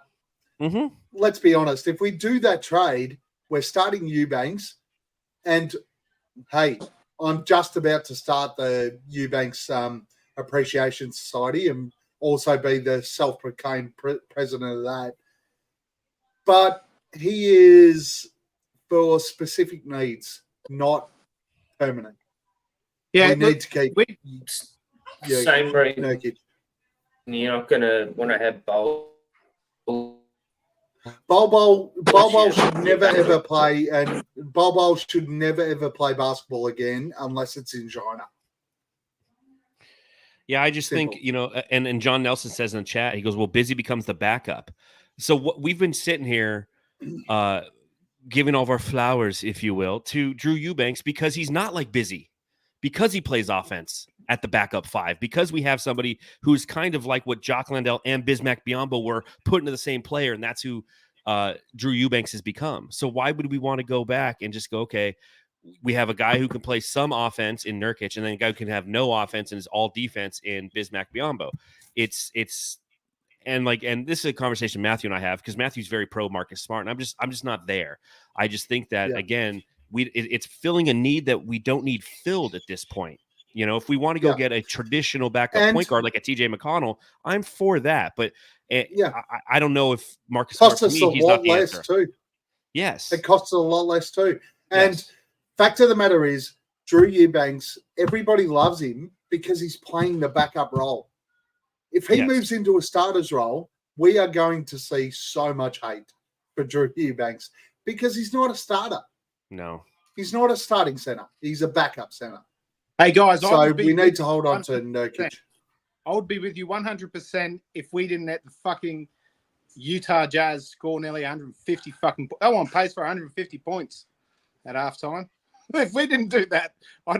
let's be honest. If we do that trade, we're starting Eubanks. And, hey, I'm just about to start the Eubanks Appreciation Society and also be the self-proclaimed president of that. But he is for specific needs, not permanent. Yeah, we need to keep same rate. Nurkic. You're not going to want to have Bol should never ever play, and Bol should never ever play basketball again unless it's in China. Yeah, I just think, and John Nelson says in the chat, he goes, well, Busy becomes the backup. So what we've been sitting here giving all of our flowers, if you will, to Drew Eubanks because he's not like Busy, because he plays offense at the backup five, because we have somebody who's kind of like what Jock Landale and Bismack Biyombo were put into the same player, and that's who Drew Eubanks has become. So why would we want to go back and just go, okay, we have a guy who can play some offense in Nurkic, and then a guy who can have no offense and is all defense in Bismack Biyombo. And this is a conversation Matthew and I have, because Matthew's very pro Marcus Smart, and I'm just not there. I just think that again, it's filling a need that we don't need filled at this point. If we want to go get a traditional backup point guard like a TJ McConnell, I'm for that. But I don't know if Marcus Smart, to me, he's not the answer. Too. Yes, it costs a lot less too. And fact of the matter is, Drew Eubanks, everybody loves him because he's playing the backup role. If he moves into a starter's role, we are going to see so much hate for Drew Eubanks because he's not a starter. No. He's not a starting center. He's a backup center. Hey, guys. So we need to hold on to Nurkic. I would be with you 100% if we didn't let the fucking Utah Jazz score nearly 150 fucking – on pace for 150 points at halftime. If we didn't do that, I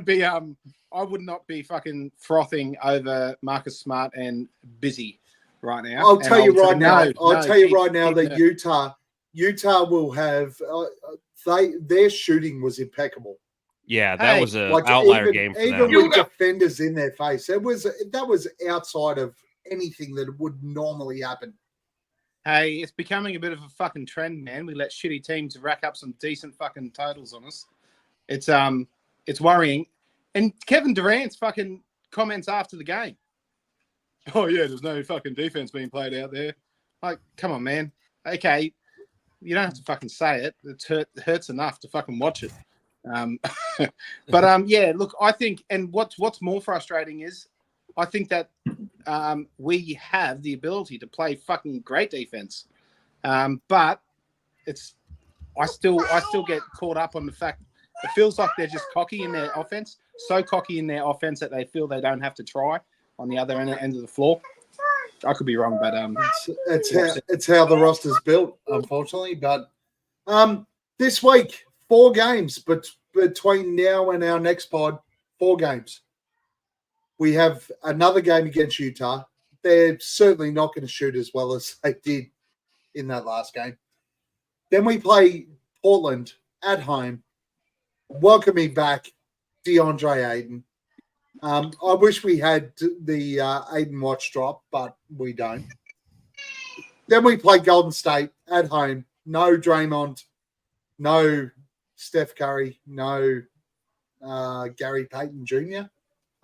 would not be fucking frothing over Marcus Smart and Busy right now. I'll tell you right now that Utah will have their shooting was impeccable. Yeah, that was an outlier game for them. Even with defenders in their face, that was outside of anything that would normally happen. Hey, it's becoming a bit of a fucking trend, man. We let shitty teams rack up some decent fucking totals on us. It's worrying. And Kevin Durant's fucking comments after the game. Oh yeah, there's no fucking defense being played out there. Like, come on, man. Okay, you don't have to fucking say it. It hurts enough to fucking watch it. Yeah, look, I think, and what's more frustrating is, I think that we have the ability to play fucking great defense, but I still get caught up on the fact it feels like they're just cocky in their offense, so cocky in their offense that they feel they don't have to try on the other end of the floor. I could be wrong, but it's how the roster's built, unfortunately. But this week, 4 games, but between now and our next pod, 4 games. We have another game against Utah. They're certainly not going to shoot as well as they did in that last game. Then we play Portland at home, welcoming back DeAndre Ayton. I wish we had the Ayton watch drop, but we don't. Then we play Golden State at home. No Draymond, no Steph Curry, no Gary Payton Jr.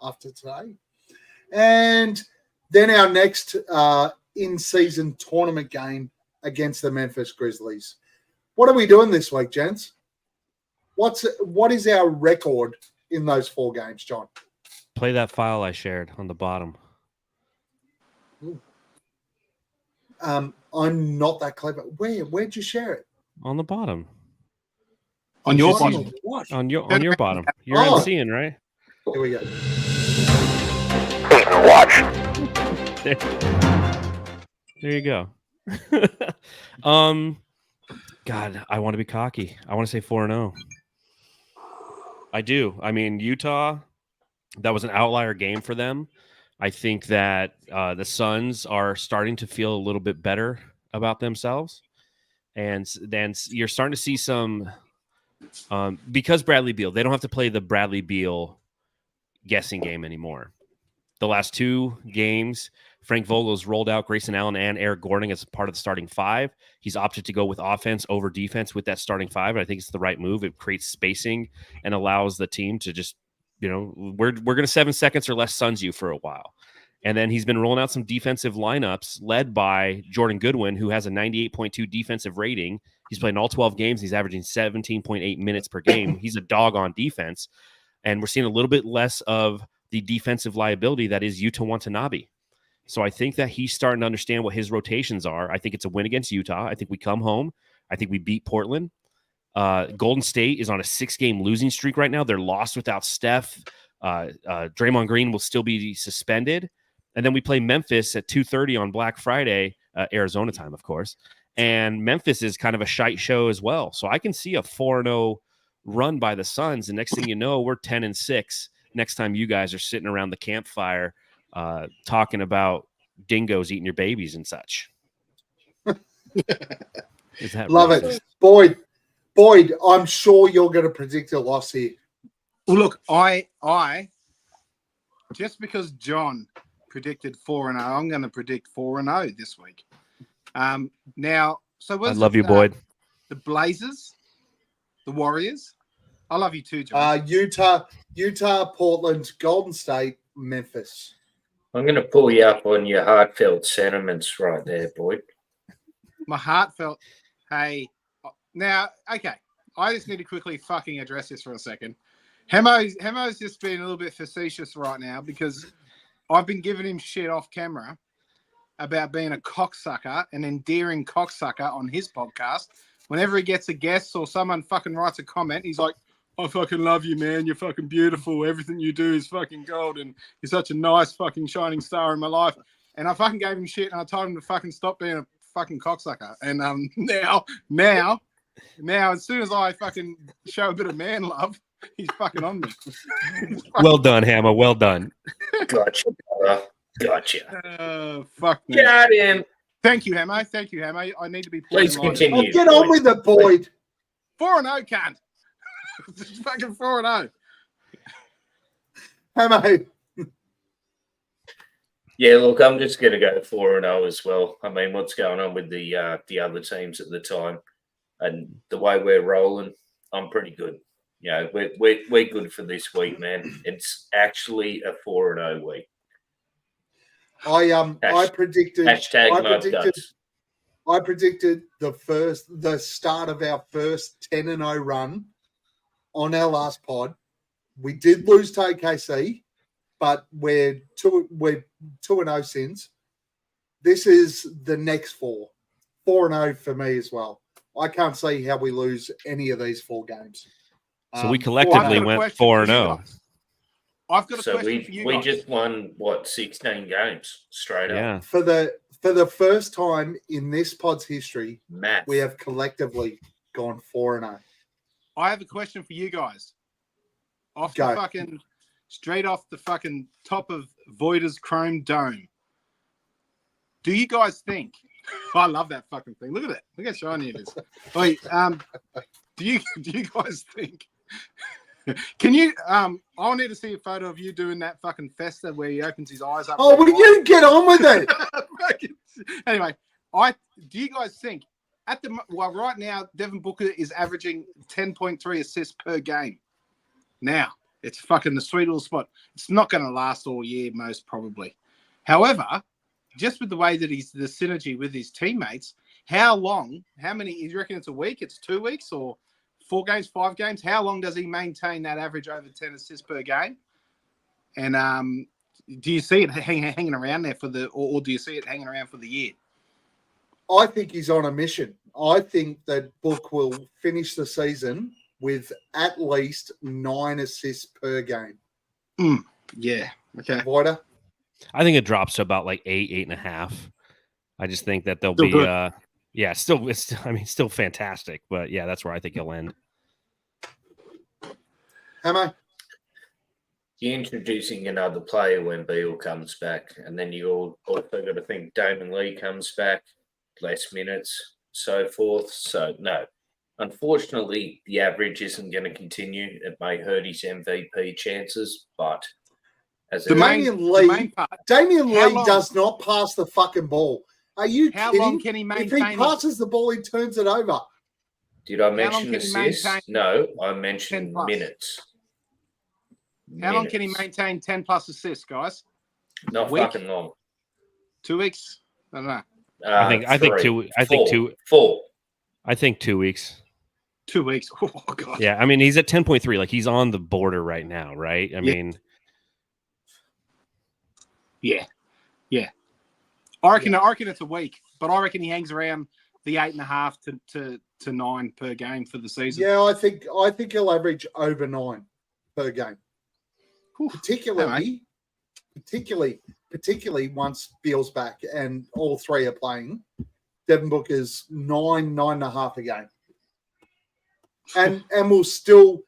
after today. And then our next in-season tournament game against the Memphis Grizzlies. What are we doing this week, gents? What is our record in those 4 games, John? Play that file I shared on the bottom. I'm not that clever. Where'd you share it? On the bottom. On your bottom. What? On your bottom. You're seeing, right? Here we go. There you go. God, I want to be cocky. I want to say 4-0. I do. I mean, Utah, that was an outlier game for them. I think that the Suns are starting to feel a little bit better about themselves. And then you're starting to see some, because Bradley Beal, they don't have to play the Bradley Beal guessing game anymore. The last 2 games, Frank Vogel's rolled out Grayson Allen and Eric Gordon as part of the starting 5. He's opted to go with offense over defense with that starting 5, and I think it's the right move. It creates spacing and allows the team to just, we're going to 7 seconds or less Suns you for a while. And then he's been rolling out some defensive lineups led by Jordan Goodwin, who has a 98.2 defensive rating. He's played in all 12 games. He's averaging 17.8 minutes per game. He's a dog on defense. And we're seeing a little bit less of the defensive liability that is Yuta Watanabe. So I think that he's starting to understand what his rotations are. I think it's a win against Utah. I think we come home. I think we beat Portland. Golden State is on a 6-game losing streak right now. They're lost without Steph. Draymond Green will still be suspended. And then we play Memphis at 2:30 on Black Friday, Arizona time, of course. And Memphis is kind of a shite show as well. So I can see a 4-0 run by the Suns. And next thing you know, we're 10-6 next time you guys are sitting around the campfire talking about dingoes eating your babies and such. Is that Love right? it. Boyd, I'm sure you're going to predict a loss here. Well, look, I just because John predicted 4-0, I'm going to predict 4-0 this week. Now, so I love you, Boyd. The Blazers, the Warriors. I love you too, John. Utah, Portland, Golden State, Memphis. I'm going to pull you up on your heartfelt sentiments right there, Boyd. My heartfelt. Hey, now, okay. I just need to quickly fucking address this for a second. Hammo's just being a little bit facetious right now because I've been giving him shit off camera about being a cocksucker, an endearing cocksucker on his podcast. Whenever he gets a guest or someone fucking writes a comment, he's like, I fucking love you, man. You're fucking beautiful. Everything you do is fucking gold. And you're such a nice fucking shining star in my life. And I fucking gave him shit and I told him to fucking stop being a fucking cocksucker. And now, as soon as I fucking show a bit of man love, he's fucking on me. Well done, Hammo. Well done. Gotcha. Gotcha. Fuck me. Got him. Thank you, Hammo. I need to be Please playing continue. Oh, get on with it, Boyd. 4-0, cunt. Just fucking 4-0. Hammo. Yeah, look, I'm just going to go 4-0 as well. I mean, what's going on with the other teams at the time and the way we're rolling, I'm pretty good. Yeah, we're good for this week, man. It's actually a 4-0 week. I predicted the start of our first 10-0 run on our last pod. We did lose to OKC, but we're 2-0 since. This is the next 4-0 for me as well. I can't see how we lose any of these 4 games. So we collectively went 4-0. I've got a So question for you we guys. just won 16 games straight up. Yeah. For the first time in this pod's history, Matt. we have collectively gone 4-0. I have a question for you guys. Go. Straight off the fucking top of Voider's Chrome Dome. Do you guys think? I love that fucking thing. Look at it. Look how shiny it is. Wait, do you guys think? Can you? I'll need to see a photo of you doing that fucking festa where he opens his eyes up. Oh, will you get on with it? Anyway, Do you guys think right now Devin Booker is averaging 10.3 assists per game? Now it's fucking the sweet little spot. It's not going to last all year, most probably. However, just with the way that he's the synergy with his teammates, how many? You reckon it's a week? It's 2 weeks or 4 games, 5 games? How long does he maintain that average over 10 assists per game? And do you see it hanging around there or do you see it hanging around for the year? I think he's on a mission. I think that Book will finish the season with at least 9 assists per game. Yeah. Okay. Wider? I think it drops to about like 8.5. I just think that they'll Still be good. still fantastic. But yeah, that's where I think he'll end. Hammo? You're introducing another player when Beal comes back, and then you also got to think Damon Lee comes back, less minutes, so forth. So no, unfortunately, the average isn't going to continue. It may hurt his MVP chances, but as Damian Lee does not pass the fucking ball. Are you How kidding? long can he maintain? If he passes the ball, he turns it over. Did I mention assists? No, I mentioned minutes. How long can he maintain 10 plus assists, guys? Not fucking long. 2 weeks? I don't know. I think 2. 4. I think 2 weeks. 2 weeks. Oh god. Yeah, I mean he's at 10.3. Like he's on the border right now, right? I mean, yeah. I reckon it's a week, but I reckon he hangs around the 8.5 to 9 per game for the season. Yeah, I think he'll average over 9 per game. Particularly once Beal's back and all 3 are playing, Devin Booker's 9.5 a game, and will still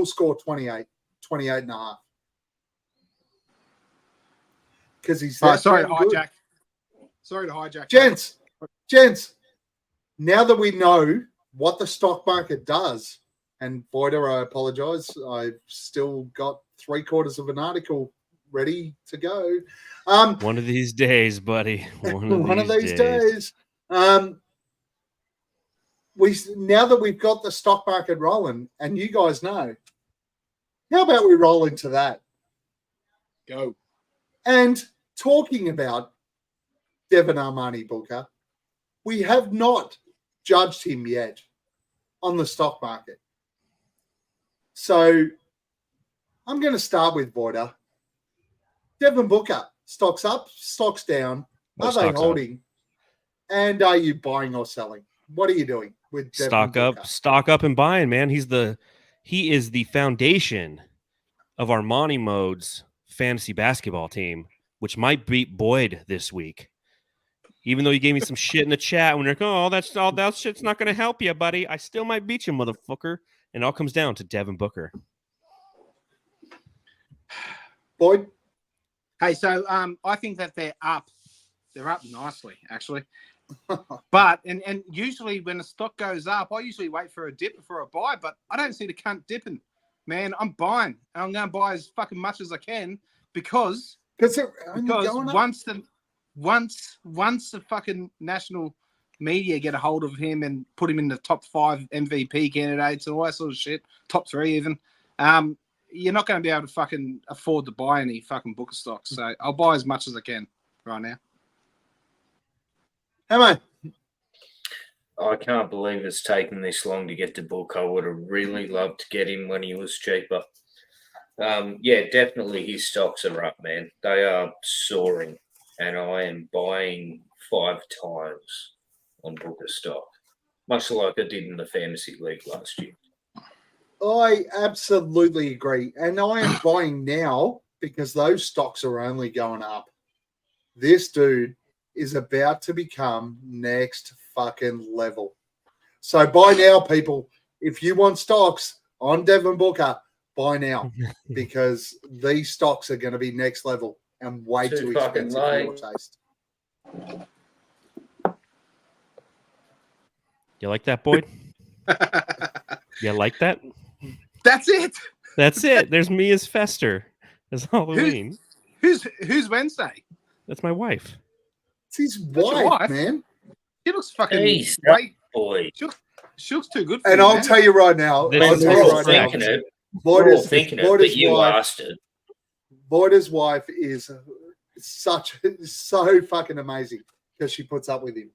score 28.5 because he's sorry to hijack. Gents. Now that we know what the stock market does, and Voider, I apologize, I've still got 3/4 of an article ready to go. One of these days, buddy. One of these days. Now that we've got the stock market rolling, and you guys know, how about we roll into that? Go. And talking about Devin Armani Booker, we have not judged him yet on the stock market. So I'm going to start with Voider. Devin Booker, stocks up, stocks down. Are they holding? Up. And are you buying or selling? What are you doing with Devin Booker? Stock up and buying, man. He is the foundation of Armani Mode's fantasy basketball team, which might beat Boyd this week. Even though you gave me some shit in the chat when you're like, oh, that shit's not going to help you, buddy. I still might beat you, motherfucker. And it all comes down to Devin Booker. Boyd? Hey, so I think that they're up. They're up nicely, actually. But and usually when the stock goes up, I usually wait for a dip before I buy, but I don't see the cunt dipping. Man, I'm buying. And I'm going to buy as fucking much as I can because once the fucking national media get a hold of him and put him in the top 5 MVP candidates and all that sort of shit, top 3 even, you're not going to be able to fucking afford to buy any fucking Booker stocks. So I'll buy as much as I can right now. Hammo? I can't believe it's taken this long to get to Book. I would have really loved to get him when he was cheaper. Yeah, definitely his stocks are up, man. They are soaring. And I am buying 5 times on Booker stock, much like I did in the fantasy league last year. I absolutely agree. And I am buying now because those stocks are only going up. This dude is about to become next fucking level. So buy now, people. If you want stocks on Devin Booker, buy now because these stocks are going to be next level and way too expensive for your taste. You like that, Boyd? You like that? That's it. That's it. There's me as Fester as Halloween. Who's Wednesday? That's my wife. It's his That's your wife, wife? man. She looks fucking Jeez, great. boy. She looks too good for And you, I'll man. tell you right now, This I'll is tell We're you all right thinking now, it. We're all thinking it, but Boyd's you wife, asked it. Boyd's wife is so fucking amazing because she puts up with him.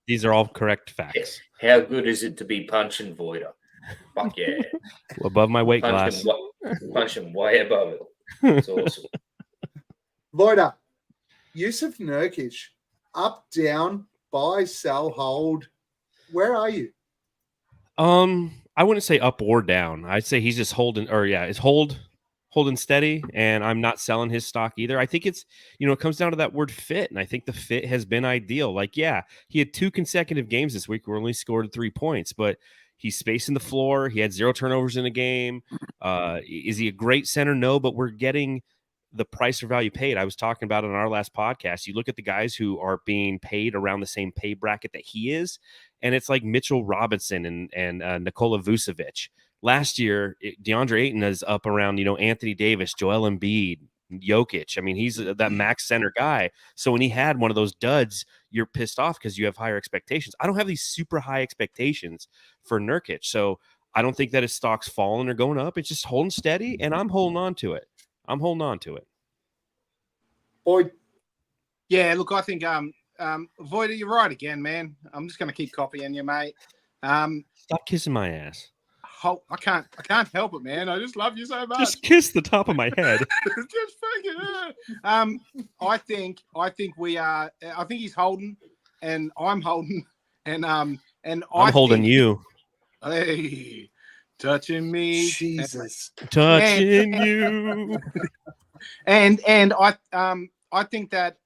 These are all correct facts. How good is it to be punching Voider? Fuck yeah. Above my weight class. Punching way above it. It's awesome. Voida, Yusuf Nurkic, up, down, buy, sell, hold. Where are you? I wouldn't say up or down. I'd say he's just holding, or yeah, it's holding steady, and I'm not selling his stock either. I think it's, it comes down to that word fit, and I think the fit has been ideal. Like, yeah, he had 2 consecutive games this week where only scored 3 points, but he's spacing the floor. He had 0 turnovers in a game. Is he a great center? No, but we're getting the price or value paid. I was talking about it on our last podcast. You look at the guys who are being paid around the same pay bracket that he is, and it's like Mitchell Robinson and Nikola Vucevic. Last year, DeAndre Ayton is up around, Anthony Davis, Joel Embiid, Jokic. I mean, he's that max center guy. So when he had one of those duds, you're pissed off because you have higher expectations. I don't have these super high expectations for Nurkic. So I don't think that his stock's falling or going up. It's just holding steady, and I'm holding on to it. Boyd, Yeah, look, I think Voida, you're right again, man. I'm just gonna keep copying you, mate. Stop kissing my ass. I can't help it, man. I just love you so much. Just kiss the top of my head. Just fucking. I think we are. I think he's holding, and I'm holding, and I'm holding you. Hey, touching me, Jesus, touching you. And I think that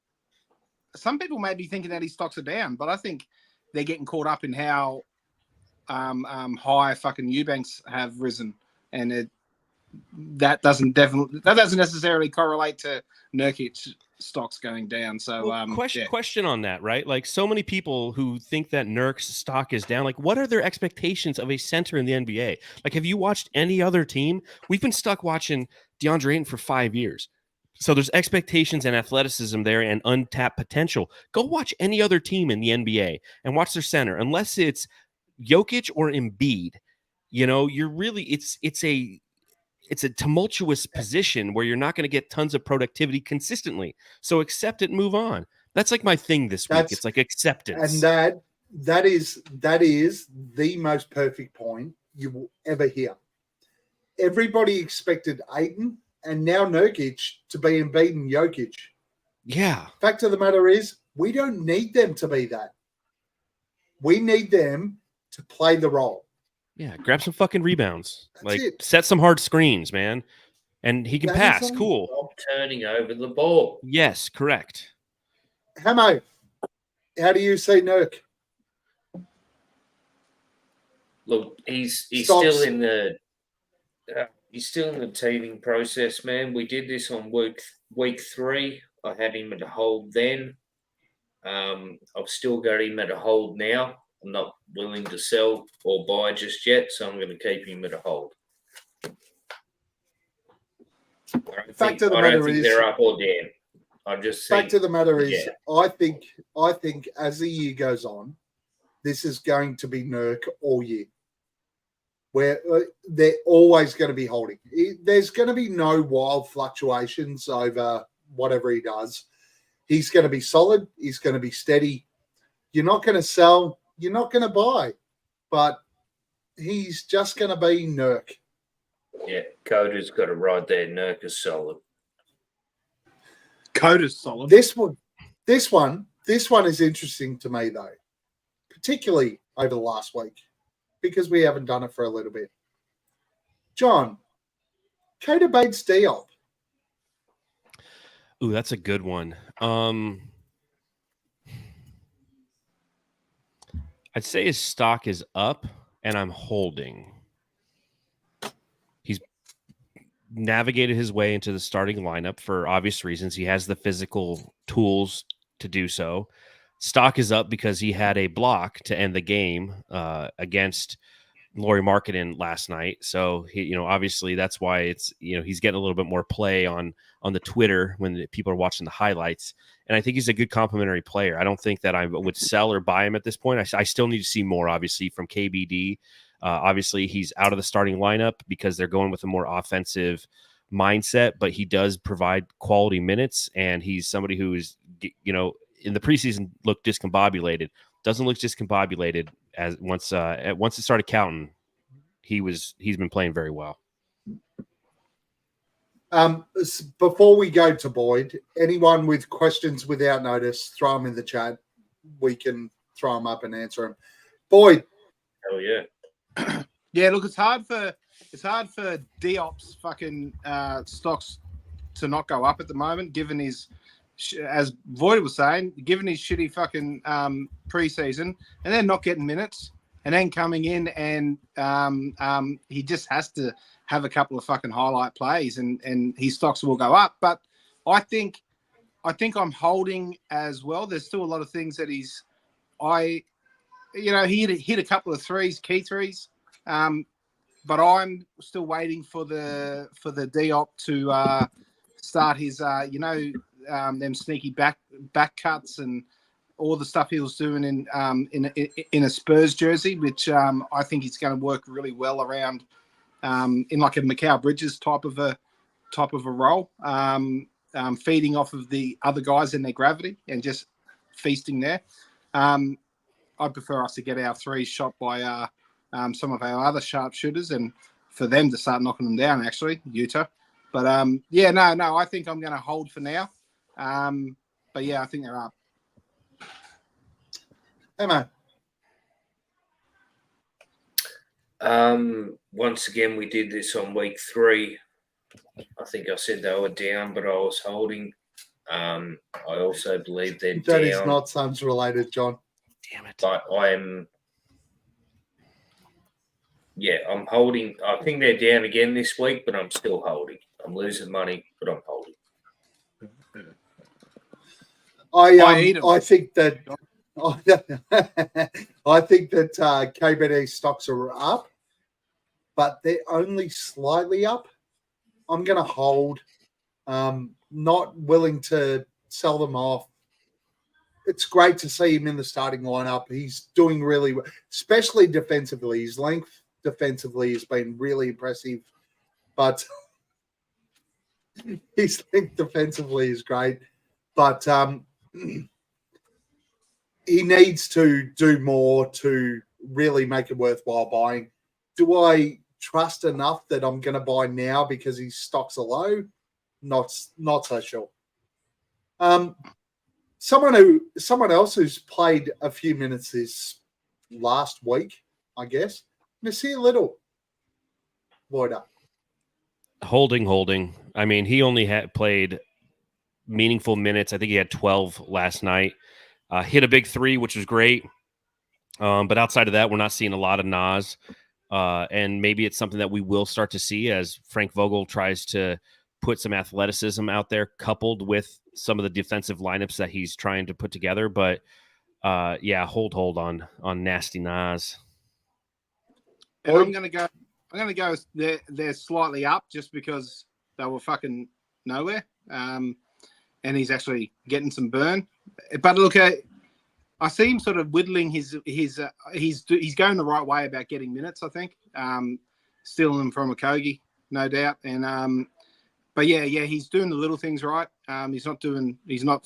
some people may be thinking that his stocks are down, but I think they're getting caught up in how high fucking Eubanks have risen, and that doesn't necessarily correlate to Nurkic stocks going down. So question on that, right? Like, so many people who think that Nurk's stock is down, like, what are their expectations of a center in the NBA? Like, have you watched any other team? We've been stuck watching DeAndre Ayton for 5 years. So there's expectations and athleticism there and untapped potential. Go watch any other team in the NBA and watch their center. Unless it's Jokic or Embiid, you're really, it's a tumultuous position where you're not going to get tons of productivity consistently. So accept it and move on. That's like my thing this week. It's like acceptance. And that is the most perfect point you will ever hear. Everybody expected Ayton and now Nurkic to be Embiid and Jokic. Yeah. Fact of the matter is, we don't need them to be that. We need them to play the role. Yeah, grab some fucking rebounds. That's it. Set some hard screens, man. And he can pass. Cool. Stop turning over the ball. Yes, correct. Hammo, how do you see Nurk? Look, he's Stocks. still in the teething process, man. We did this on week 3. I had him at a hold then. I've still got him at a hold now. I'm not willing to sell or buy just yet, so I'm going to keep him at a hold. Fact of the matter is, they're up or down. I'm just saying. Fact of the matter is, I think as the year goes on, this is going to be Nurk all year. Where they're always going to be holding. There's going to be no wild fluctuations over whatever he does. He's going to be solid. He's going to be steady. You're not going to sell. You're not going to buy. But he's just going to be Nurk. Yeah, Coda's got it right there. Nurk is solid. Coda's solid. This one is interesting to me, though, particularly over the last week, because we haven't done it for a little bit. John, Coda Bates Diop. Ooh, that's a good one. I'd say his stock is up, and I'm holding. He's navigated his way into the starting lineup for obvious reasons. He has the physical tools to do so. Stock is up because he had a block to end the game against Laurie Markkinen last night. So he, obviously that's why it's, he's getting a little bit more play on the Twitter when people are watching the highlights. And I think he's a good complementary player. I don't think that I would sell or buy him at this point. I still need to see more, obviously, from KBD. Obviously, he's out of the starting lineup because they're going with a more offensive mindset, but he does provide quality minutes, and he's somebody who is, in the preseason looked discombobulated. Doesn't look discombobulated as once it started counting. He's been playing very well. Before we go to Boyd, anyone with questions without notice, throw them in the chat. We can throw them up and answer them. Boyd. Oh yeah. Yeah, look, it's hard for Diop's fucking stocks to not go up at the moment, given his, as Void was saying, given his shitty fucking preseason, and then not getting minutes, and then coming in and he just has to have a couple of fucking highlight plays, and his stocks will go up. But I think I'm holding as well. There's still a lot of things that he hit a couple of key threes. But I'm still waiting for the Diop to start his them sneaky back cuts and all the stuff he was doing in a Spurs jersey, which I think he's going to work really well around in like a Mikal Bridges type of a role, feeding off of the other guys in their gravity and just feasting there. I'd prefer us to get our threes shot by some of our other sharpshooters and for them to start knocking them down, actually, Utah. But, no, I think I'm going to hold for now. But, yeah, I think they're up. Hammo. Once again, we did this on week 3. I think I said they were down, but I was holding. I also believe they're down. That is not Suns related, John. Damn it. But I'm holding. I think they're down again this week, but I'm still holding. I'm losing money, but I'm holding. I think that KBD stocks are up, but they're only slightly up. I'm going to hold. Not willing to sell them off. It's great to see him in the starting lineup. He's doing really well, especially defensively. His length defensively has been really impressive, but his length defensively is great. But he needs to do more to really make it worthwhile buying. Do I trust enough that I'm going to buy now because his stocks are low? Not so sure. Someone else who's played a few minutes this last week, I guess, Nasir Little. Voida. Holding. I mean, he only had played meaningful minutes. I think he had 12 last night. Hit a big 3, which was great. But outside of that, we're not seeing a lot of Nas. And maybe it's something that we will start to see as Frank Vogel tries to put some athleticism out there, coupled with some of the defensive lineups that he's trying to put together. But hold on nasty Nas. And I'm gonna go. They're slightly up just because they were fucking nowhere. And he's actually getting some burn. But look, I see him sort of whittling he's going the right way about getting minutes. I think stealing them from Okogie, no doubt. And but yeah, he's doing the little things right. He's not fucking he's not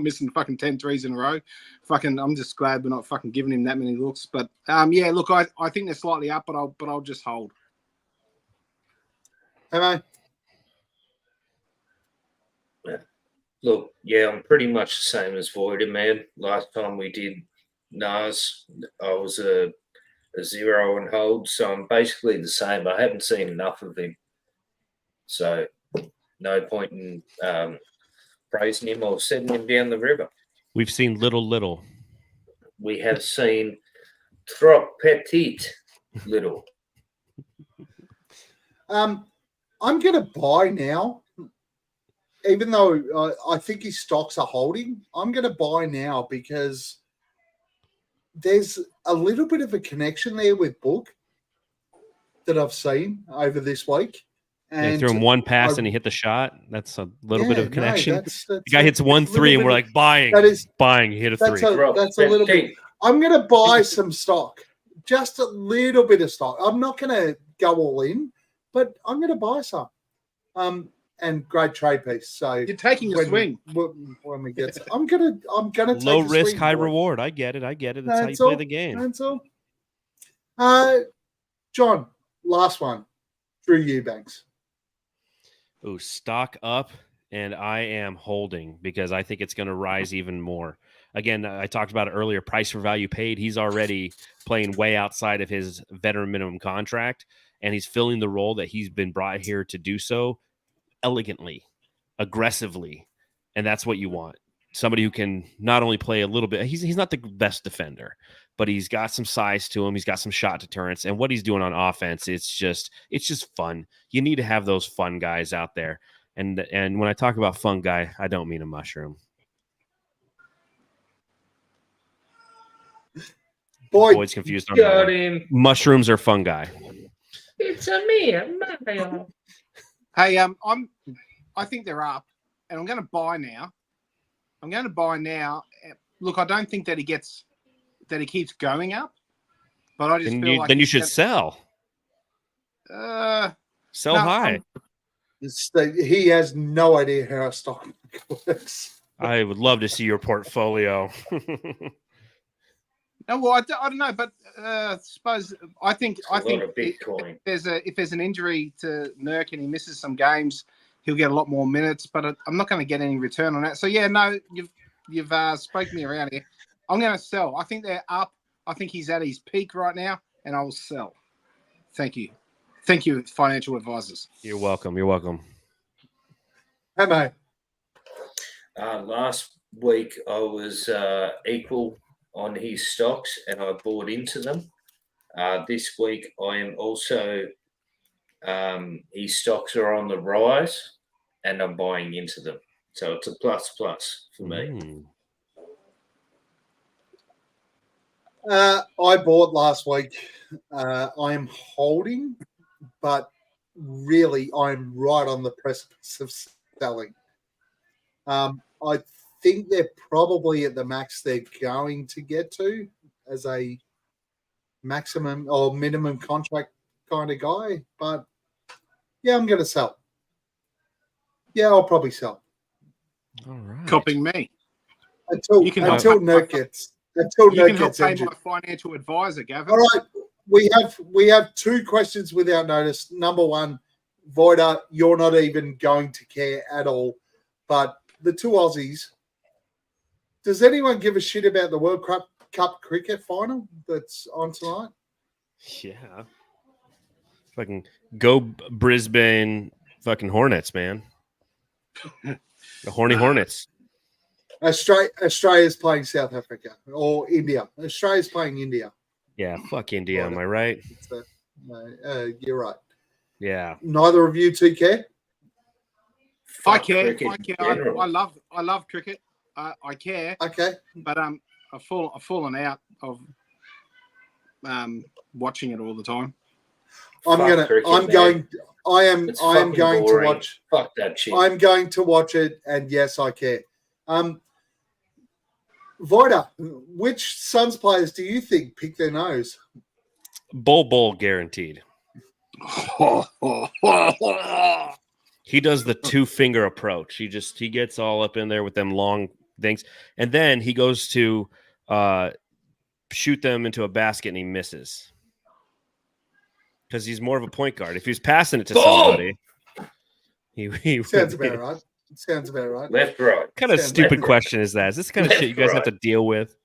missing fucking 10 threes in a row. Fucking, I'm just glad we're not fucking giving him that many looks. But look, I think they're slightly up, but I'll just hold. Hammo. Look, I'm pretty much the same as Voida, man. Last time we did Nas, I was a 0 and hold, so I'm basically the same. I haven't seen enough of him, so no point in praising him or sending him down the river. We've seen little. We have seen trop petit little. I'm going to buy now. Even though I think his stocks are holding, I'm going to buy now because there's a little bit of a connection there with Book that I've seen over this week. And And he threw him one pass and he hit the shot. That's a little bit of a connection. That's the guy hits 1-3 and we're like, buying. He hit a 3. That's a little bit. I'm going to buy some stock, just a little bit of stock. I'm not going to go all in, but I'm going to buy some. And great trade piece. So you're taking a swing when we get. I'm gonna take low a risk, swing, high boy. reward. I get it. That's how you play the game. That's all. John, last one. Drew Eubanks. Ooh, stock up, and I am holding because I think it's going to rise even more. Again, I talked about it earlier. Price for value paid. He's already playing way outside of his veteran minimum contract, and he's filling the role that he's been brought here to do so elegantly, aggressively, and that's what you want. Somebody who can not only play a little bit. He's not the best defender, but he's got some size to him. He's got some shot deterrence, and what he's doing on offense, it's just fun. You need to have those fun guys out there. And when I talk about fun guy, I don't mean a mushroom. Boyd's confused. Got him. Mushrooms are fun guy. It's a me, Mario. Hey, I think they're up, and I'm going to buy now. Look, I don't think that he keeps going up, but I just feel like you should sell. Sell high. He has no idea how stock works. I would love to see your portfolio. No, well, I don't know, but suppose I think Bitcoin. If there's an injury to Nurk and he misses some games, he'll get a lot more minutes. But I'm not going to get any return on that. So yeah, no, you've spoke me around here. I'm going to sell. I think they're up. I think he's at his peak right now, and I will sell. Thank you, financial advisors. You're welcome. You're welcome. Hammo. Last week I was equal on his stocks and I bought into them. This week I am also his stocks are on the rise and I'm buying into them. So it's a plus for me. I bought last week. I'm holding, but really I'm right on the precipice of selling. I think they're probably at the max they're going to get to as a maximum or minimum contract kind of guy. But yeah, I'm going to sell. Yeah, I'll probably sell. All right. Copying me. Until Nurk gets injured. My financial advisor, Gavin. All right. We have 2 questions without notice. Number 1, Voida, you're not even going to care at all. But the 2 Aussies, does anyone give a shit about the World Cup cricket final that's on tonight? Yeah. Fucking go Brisbane fucking Hornets, man. The horny Hornets. Australia's playing South Africa or India. Australia's playing India. Yeah, fuck India, am I right? You're right. Yeah. Neither of you 2 care? I care. I love cricket. I care. Okay. But I've fallen out of watching it all the time. I am going to watch. Fuck that shit. I'm going to watch it, and yes, I care. Voida, which Suns players do you think pick their nose? Bowl guaranteed. He does the 2-finger approach. He gets all up in there with them long things, and then he goes to shoot them into a basket and he misses because he's more of a point guard. If he was passing it to somebody, he sounds about right. Sounds about right. Left, right. What kind of stupid question is that? Is this the kind of shit you guys have to deal with?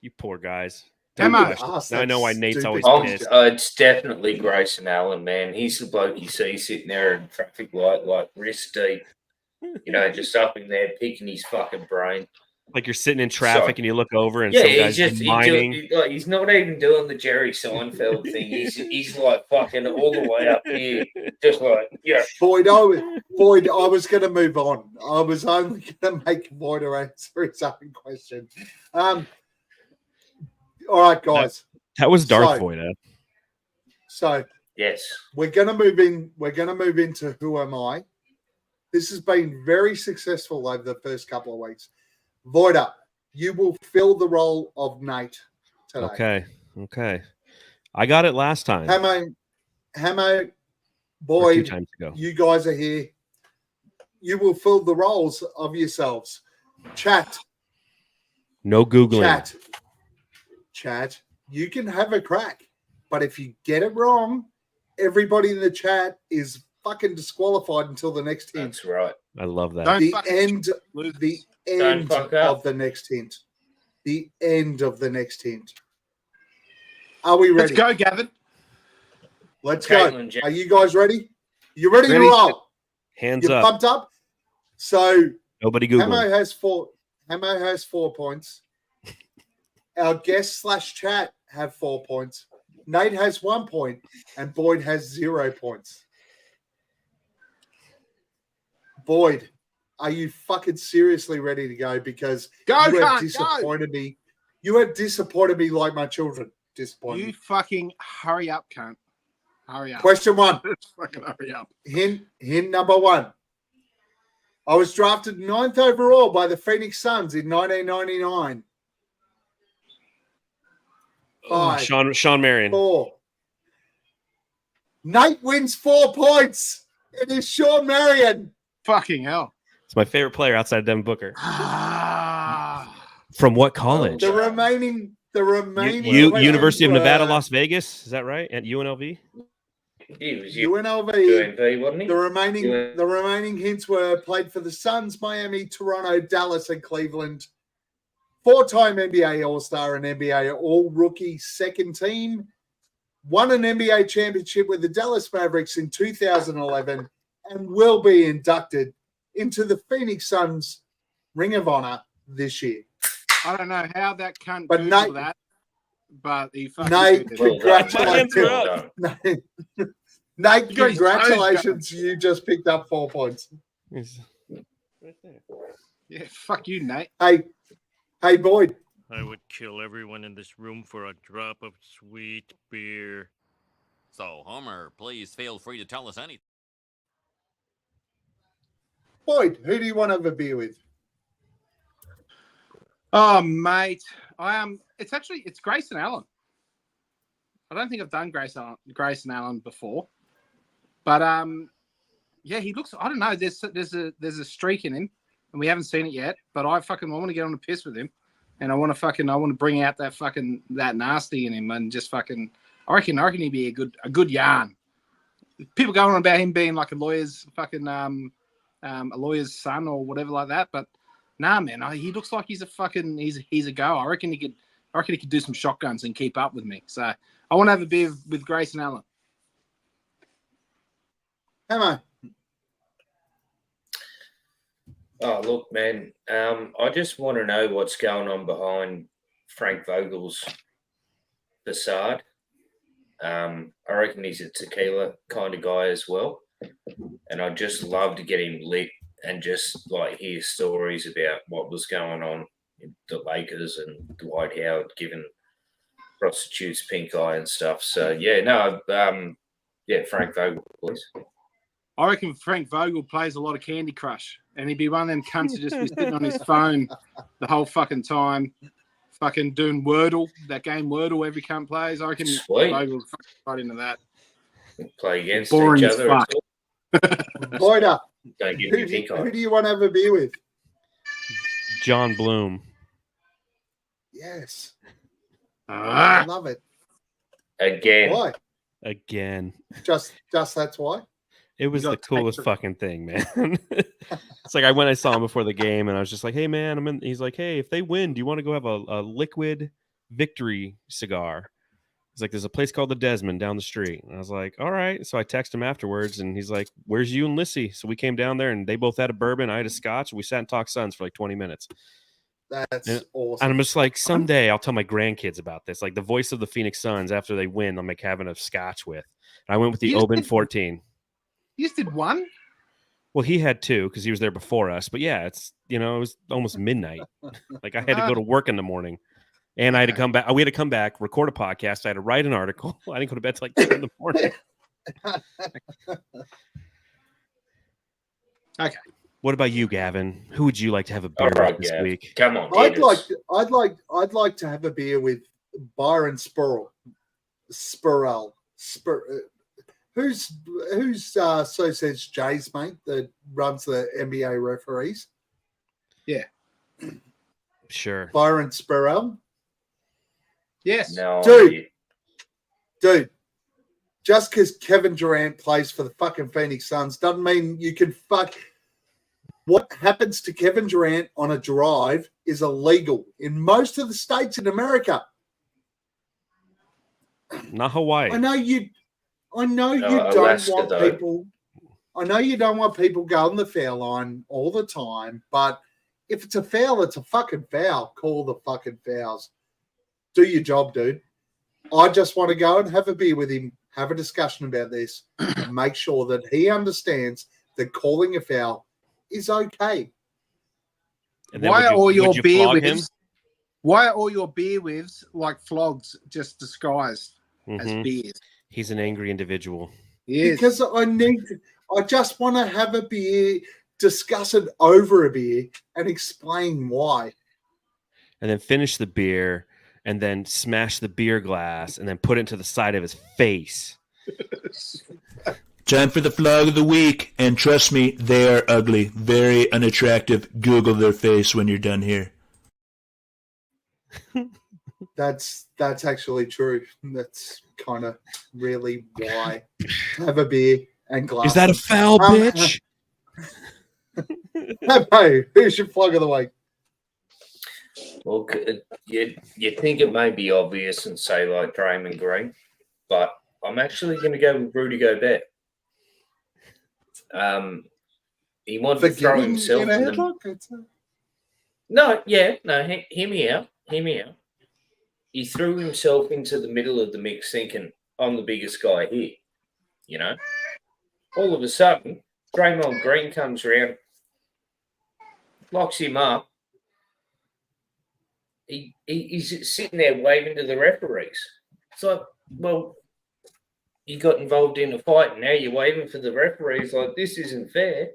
You poor guys. Now I know why Nate's always pissed. It's definitely Grayson Allen, man. He's the bloke you see sitting there in traffic light, like wrist deep, just up in there picking his fucking brain. Like you're sitting in traffic and you look over and some guy's just mining. He's not even doing the Jerry Seinfeld thing. He's like fucking all the way up here, just like Boyd, I was going to move on. I was only going to make Boyd answer his own question. All right, guys. That was Darth So- Void. So Yes. we're gonna move in. We're gonna move into Who Am I? This has been very successful over the first couple of weeks. Voida, you will fill the role of Nate today. Okay. I got it last time. Hammo, Or 2 Boyd, times ago. you guys are here. You will fill the roles of yourselves. Chat, No Googling. chat. You can have a crack, but if you get it wrong, everybody in the chat is fucking disqualified until the next hint. That's right. I love that. Don't The fucking end. lose. The Don't end fuck up. of the next hint. The end of the next hint. Are we Let's ready? go, Gavin. Let's Caitlin, go. Are you guys ready? You ready, Ready. to roll? Hands You up. pumped up? So Nobody Googling. Hammo has 4 points. Our guest / chat have 4 points. Nate has 1 point, and Boyd has 0 points. Boyd, are you fucking seriously ready to go? Because Go, you have cunt, disappointed me. You have disappointed me like my children disappointed You me. fucking hurry up, cunt. Hurry up. Question 1. Let's fucking hurry up. Hint number 1. I was drafted 9th overall by the Phoenix Suns in 1999. Oh, 5, Sean Marion. 4. Nate wins 4 points. It is Sean Marion. Fucking hell. It's my favorite player outside of Devin Booker. Ah. From what college? The remaining University of questions Nevada, were Las Vegas. Is that right? At UNLV? He was UNLV. UNV, wasn't he? The remaining hints were played for the Suns, Miami, Toronto, Dallas, and Cleveland. 4-time NBA All-Star and NBA All-Rookie second team. Won an NBA championship with the Dallas Mavericks in 2011 and will be inducted into the Phoenix Suns Ring of Honor this year. I don't know how that cunt But Googled Nate- that, but he fucking Nate, did. Well done. congratulations. Well done. Nate, You got his congratulations. You just picked up 4 points. He's right there. Yeah, fuck you, Nate. Hey, Boyd. I would kill everyone in this room for a drop of sweet beer. So, Homer, please feel free to tell us anything. Boyd, who do you want to have a beer with? Oh, mate. It's Grayson Allen. I don't think I've done Grayson Allen before. But yeah, he looks, I don't know, there's a streak in him and we haven't seen it yet, but I want to get on the piss with him. And I want to bring out that nasty in him and just fucking I reckon he'd be a good yarn. People going on about him being like a lawyer's son or whatever like that, but nah, man, he looks like he's a go. I reckon he could do some shotguns and keep up with me. So I want to have a beer with Grayson Allen. Hammo. Oh, look, man. I just want to know what's going on behind Frank Vogel's facade. I reckon he's a tequila kind of guy as well. And I'd just love to get him lit and just like hear stories about what was going on in the Lakers and Dwight Howard giving prostitutes pink eye and stuff. So, yeah, no, Frank Vogel, please. I reckon Frank Vogel plays a lot of Candy Crush, and he'd be one of them cunts to just be sitting on his phone the whole fucking time, fucking doing Wordle, that game Wordle every cunt plays. I reckon Sweet. Vogel's fucking right into that. Play against Boring each as other. fuck. Boyda, Don't give who me do pink eye. you want to have a beer with? John Bloom. Yes. I Ah, love it. Again. Why? Again. Just that's why? It was You the got coolest Texas. fucking thing, man. It's like I saw him before the game, and I was just like, "Hey, man, I'm in." He's like, "Hey, if they win, do you want to go have a liquid victory cigar?" He's like, "There's a place called the Desmond down the street." And I was like, "All right." So I texted him afterwards, and he's like, "Where's you and Lissy?" So we came down there, and they both had a bourbon. I had a scotch. And we sat and talked Suns for like 20 minutes. That's Yeah. awesome. And I'm just like, someday I'll tell my grandkids about this. Like the voice of the Phoenix Suns after they win, I'm like having a scotch with. And I went with the You Oban did- 14. you just did one? Well, he had two because he was there before us. But yeah, it was almost midnight. Like I had to go to work in the morning. And I had to come back. We had to come back, record a podcast. I had to write an article. I didn't go to bed till like 2 in the morning. Okay. What about you, Gavin? Who would you like to have a beer All right, with this Gav. week? Come on. I'd like to have a beer with Byron Spurrell. Who's so says Jay's mate that runs the NBA referees? Yeah. Sure. Byron Spurrell. Yes. No, Dude, just because Kevin Durant plays for the fucking Phoenix Suns doesn't mean you can fuck. What happens to Kevin Durant on a drive is illegal in most of the states in America. Not Hawaii. I know you don't Alaska, want though. people. I know you don't want people going the foul line all the time, but if it's a foul, it's a fucking foul. Call the fucking fouls. Do your job, dude. I just want to go and have a beer with him, have a discussion about this, and make sure that he understands that calling a foul is okay. And then Why would are all your would you beer flog him? whiffs? Why are all your beer whiffs like flogs, just disguised as Mhm. beers? He's an angry individual. Yes. Because I just want to have a beer, discuss it over a beer, and explain why. And then finish the beer and then smash the beer glass and then put it to the side of his face. Time for the flog of the week, and trust me, they are ugly, very unattractive. Google their face when you're done here. That's actually true. That's kind of really why. Have a beer and glass. Is that a foul, bitch? Hey, who's your flog of the week? Well, you think it may be obvious and say like Draymond Green, but I'm actually going to go with Rudy Gobert. He wanted to throw himself in a in the... headlock. Hear me out. He threw himself into the middle of the mix thinking, I'm the biggest guy here. You know? All of a sudden, Draymond Green comes around, locks him up. He's sitting there waving to the referees. It's like, well, you got involved in a fight and now you're waving for the referees. Like, this isn't fair.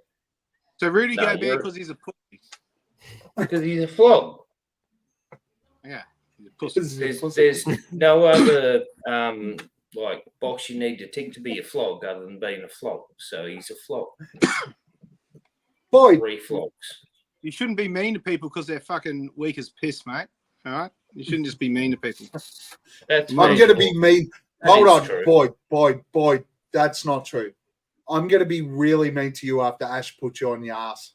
So Rudy No, Gobert you're- because he's a pussy. Because he's a flog. Yeah. He's a pussy. There's no other like box you need to tick to be a flog other than being a flog. So he's a flog. Boy, 3 flogs. You shouldn't be mean to people because they're fucking weak as piss, mate. All right? You shouldn't just be mean to people. That's I'm going to be mean. That Hold is on, true. Boyd. That's not true. I'm going to be really mean to you after Ash puts you on your ass.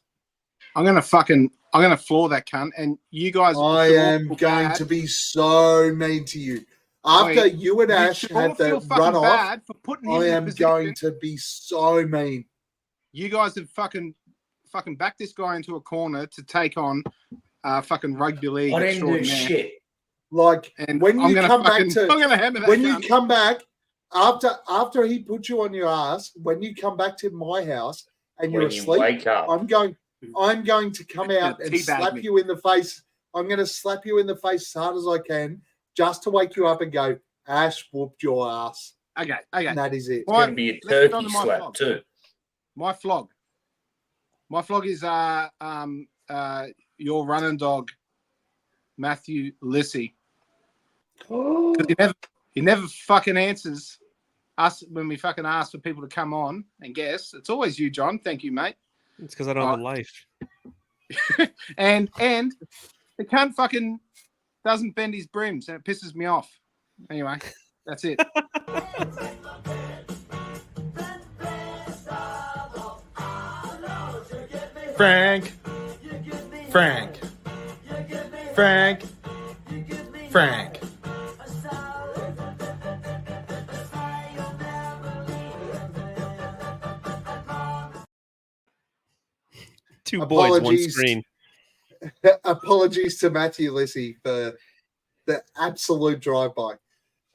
I'm gonna floor that cunt, and you guys. I should all am feel going bad. to be so mean to you. After Wait, you and you Ash should all had the feel fucking run off, bad for putting him I in a am position. going to be so mean. You guys have fucking backed this guy into a corner to take on fucking rugby league. I didn't do extraordinaire. shit. Like And when I'm you gonna come back fucking- to I'm gonna hammer that when you cunt. come back after he put you on your ass, when you come back to my house and you're When you asleep, wake up. I'm going to come out and Teabag slap me. you in the face. I'm going to slap you in the face as hard as I can just to wake you up and go, Ash whooped your ass. Okay. And that is it. It's going to be a Let's get on turkey to my slap flog. too. My flog. My flog is your running dog, Matthew Lissy. Oh, He never fucking answers us when we fucking ask for people to come on and guess. It's always you, John. Thank you, mate. It's because I don't have a life. And the cunt fucking doesn't bend his brims, and it pisses me off. Anyway, that's it. Frank. 2 boys, 1 Apologies. screen. apologies to Matthew Lissy for the absolute drive-by.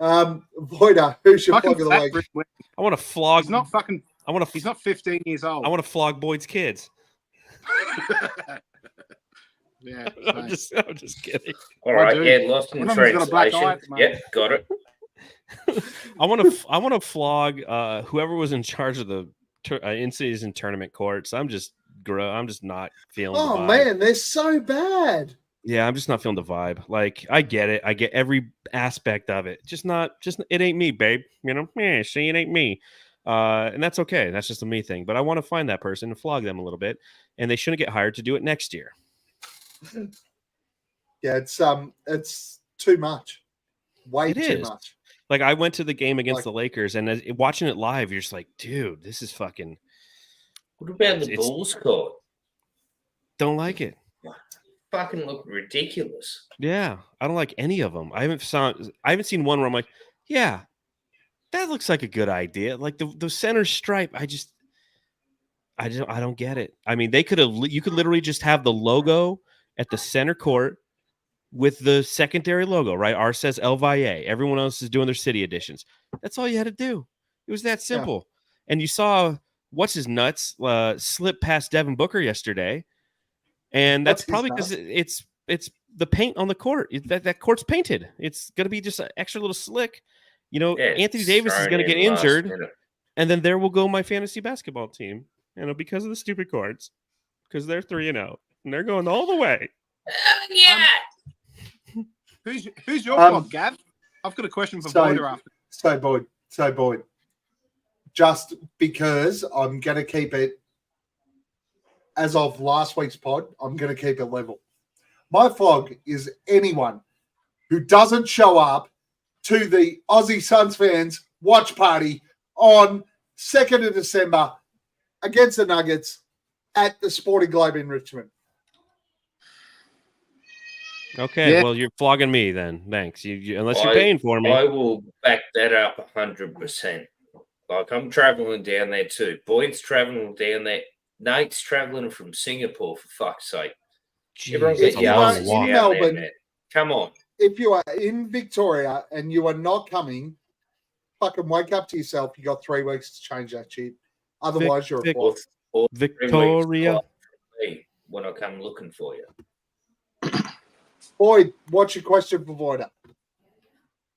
Voida, who's your Fucking plug of the fat week? Brit- I want to flog. He's not fucking. I want He's to. not 15 years old. I want to flog Boyd's kids. Yeah. I'm just kidding. All I right, do. yeah, lost in One of them's got a black eye translation. at the moment. Yep, got it. I want to flog whoever was in charge of the in-season tournament courts. I'm just not feeling. Oh the vibe. man, they're so bad. Yeah, I'm just not feeling the vibe. Like, I get it. I get every aspect of it. Just it ain't me, babe. You know, see, it ain't me. And that's okay. That's just a me thing. But I want to find that person and flog them a little bit. And they shouldn't get hired to do it next year. Yeah, it's too much. Way too much. Like, I went to the game against the Lakers, and watching it live, you're just like, dude, this is fucking. What about the Bulls court? Don't like it. Fucking look ridiculous. Yeah, I don't like any of them. I haven't seen one where I'm like, yeah, that looks like a good idea. Like the center stripe, I don't get it. I mean, you could literally just have the logo at the center court with the secondary logo, right? Ours says El Valle. Everyone else is doing their city editions. That's all you had to do. It was that simple. Yeah. And you saw what's his nuts slip past Devin Booker yesterday. And that's probably because it's the paint on the court. That court's painted. It's going to be just an extra little slick. You know, Anthony Davis is going to get injured, and then there will go my fantasy basketball team. You know, because of the stupid courts, because they're 3-0 and they're going all the way. Yeah. Who's your club, Gav? I've got a question for Boyd after. So Boyd. Just because I'm going to keep it. As of last week's pod, I'm going to keep it level. My flog is anyone who doesn't show up to the Aussie Suns Fans watch party on 2nd of December against the Nuggets at the Sporting Globe in Richmond. Okay, well, you're flogging me then. Thanks. Unless you're paying for me. I will back that up 100%. Like, I'm traveling down there too. Boyd's traveling down there. Nate's traveling from Singapore, for fuck's sake. Jeez, Everyone get your asses down Melbourne, there, man. Come on. If you are in Victoria and you are not coming, fucking wake up to yourself. You got 3 weeks to change that shit. Otherwise, you're a flog. Or Victoria. When I come looking for you. Boyd, what's your question for Voider?